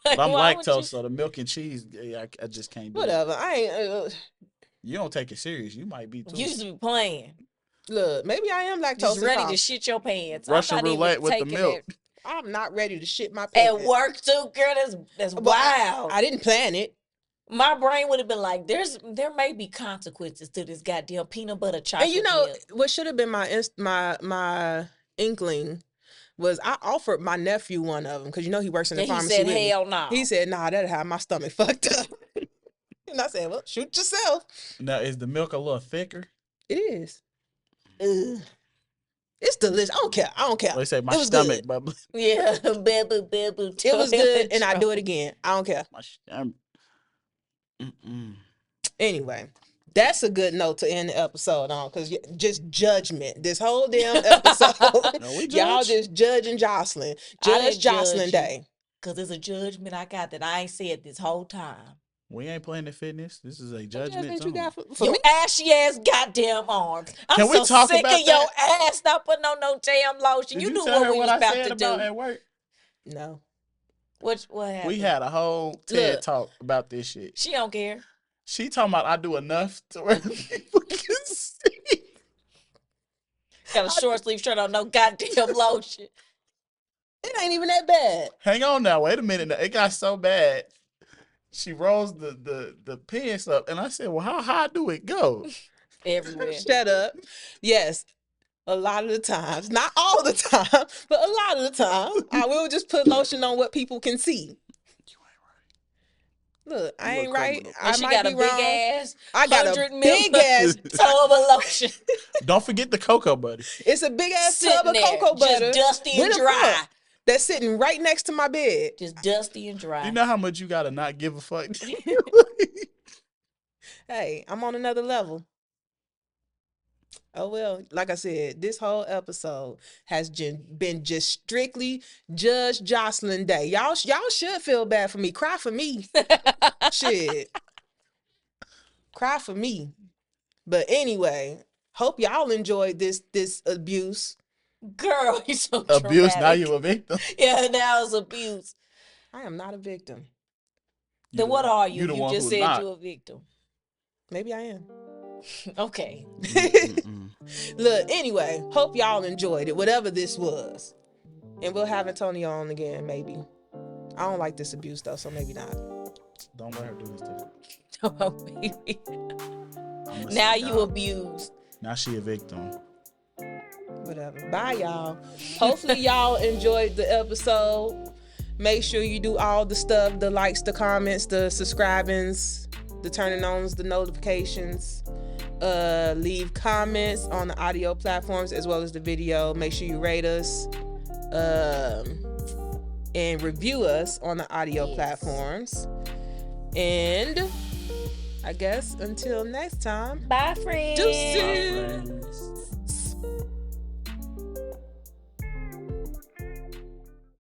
Like, I'm lactose, so the milk and cheese, I just can't do whatever. it. I ain't. You don't take it serious. You might be too. You used to be playing. Look, maybe I am lactose. Just ready to shit your pants. Russian roulette with the milk. I'm not ready to shit my pants. At work too, girl. That's wild. I didn't plan it. My brain would have been like, there may be consequences to this goddamn peanut butter chocolate. And you know milk. what should have been my inkling was I offered my nephew one of them because you know he works in the pharmacy. He said, hell no. He said, nah, that'll have my stomach fucked up. And I said, well, shoot yourself. Now, is the milk a little thicker? It is. It's delicious. I don't care. They say my stomach bubble. Yeah, babu. It was good, and I do it again. I don't care. My stomach. Anyway, that's a good note to end the episode on because just judgment. This whole damn episode, y'all just judging Jocelyn. Judge Jocelyn Day. Because there's a judgment I got that I ain't said this whole time. We ain't playing the fitness. This is a judgment zone. You got for your ashy ass goddamn arms. Can we talk sick about of your ass not putting on no damn lotion. Did you knew tell what her we what was I about said to about do at work? No. What happened? We had a whole TED talk about this shit. She don't care. She talking about I do enough to where people can see. Got a short sleeve shirt on, no goddamn lotion. It ain't even that bad. Hang on now, wait a minute. It got so bad. She rolls the pants up, and I said, "Well, how high do it go?" Everywhere. Shut up. Yes, a lot of the times, not all the time, but a lot of the time, I will just put lotion on what people can see. Look, I ain't right. I might be wrong. I got a big ass tub of lotion. Don't forget the cocoa butter. It's a big ass tub of cocoa butter, just dusty and dry. That's sitting right next to my bed. Just dusty and dry. You know how much you gotta not give a fuck? Hey, I'm on another level. Oh well, like I said, this whole episode has been just strictly Judge Jocelyn Day. Y'all should feel bad for me. Cry for me. Shit. Cry for me. But anyway, hope y'all enjoyed this abuse. Girl, you so abuse. traumatic. Now you a victim. Yeah, now it's abuse. I am not a victim. Then what are you? You just said you're a victim. Maybe I am. Okay. Look, anyway, hope y'all enjoyed it, whatever this was. And we'll have Antonio on again, maybe. I don't like this abuse, though, so maybe not. Don't let her do this to you. Oh, baby. Now you abused. Now she a victim. Whatever. Bye, y'all. Hopefully, y'all enjoyed the episode. Make sure you do all the stuff, the likes, the comments, the subscribings, the turning on the notifications. Leave comments on the audio platforms as well as the video. Make sure you rate us and review us on the audio platforms. And I guess until next time. Bye, friends. Deuces. Bye, friends.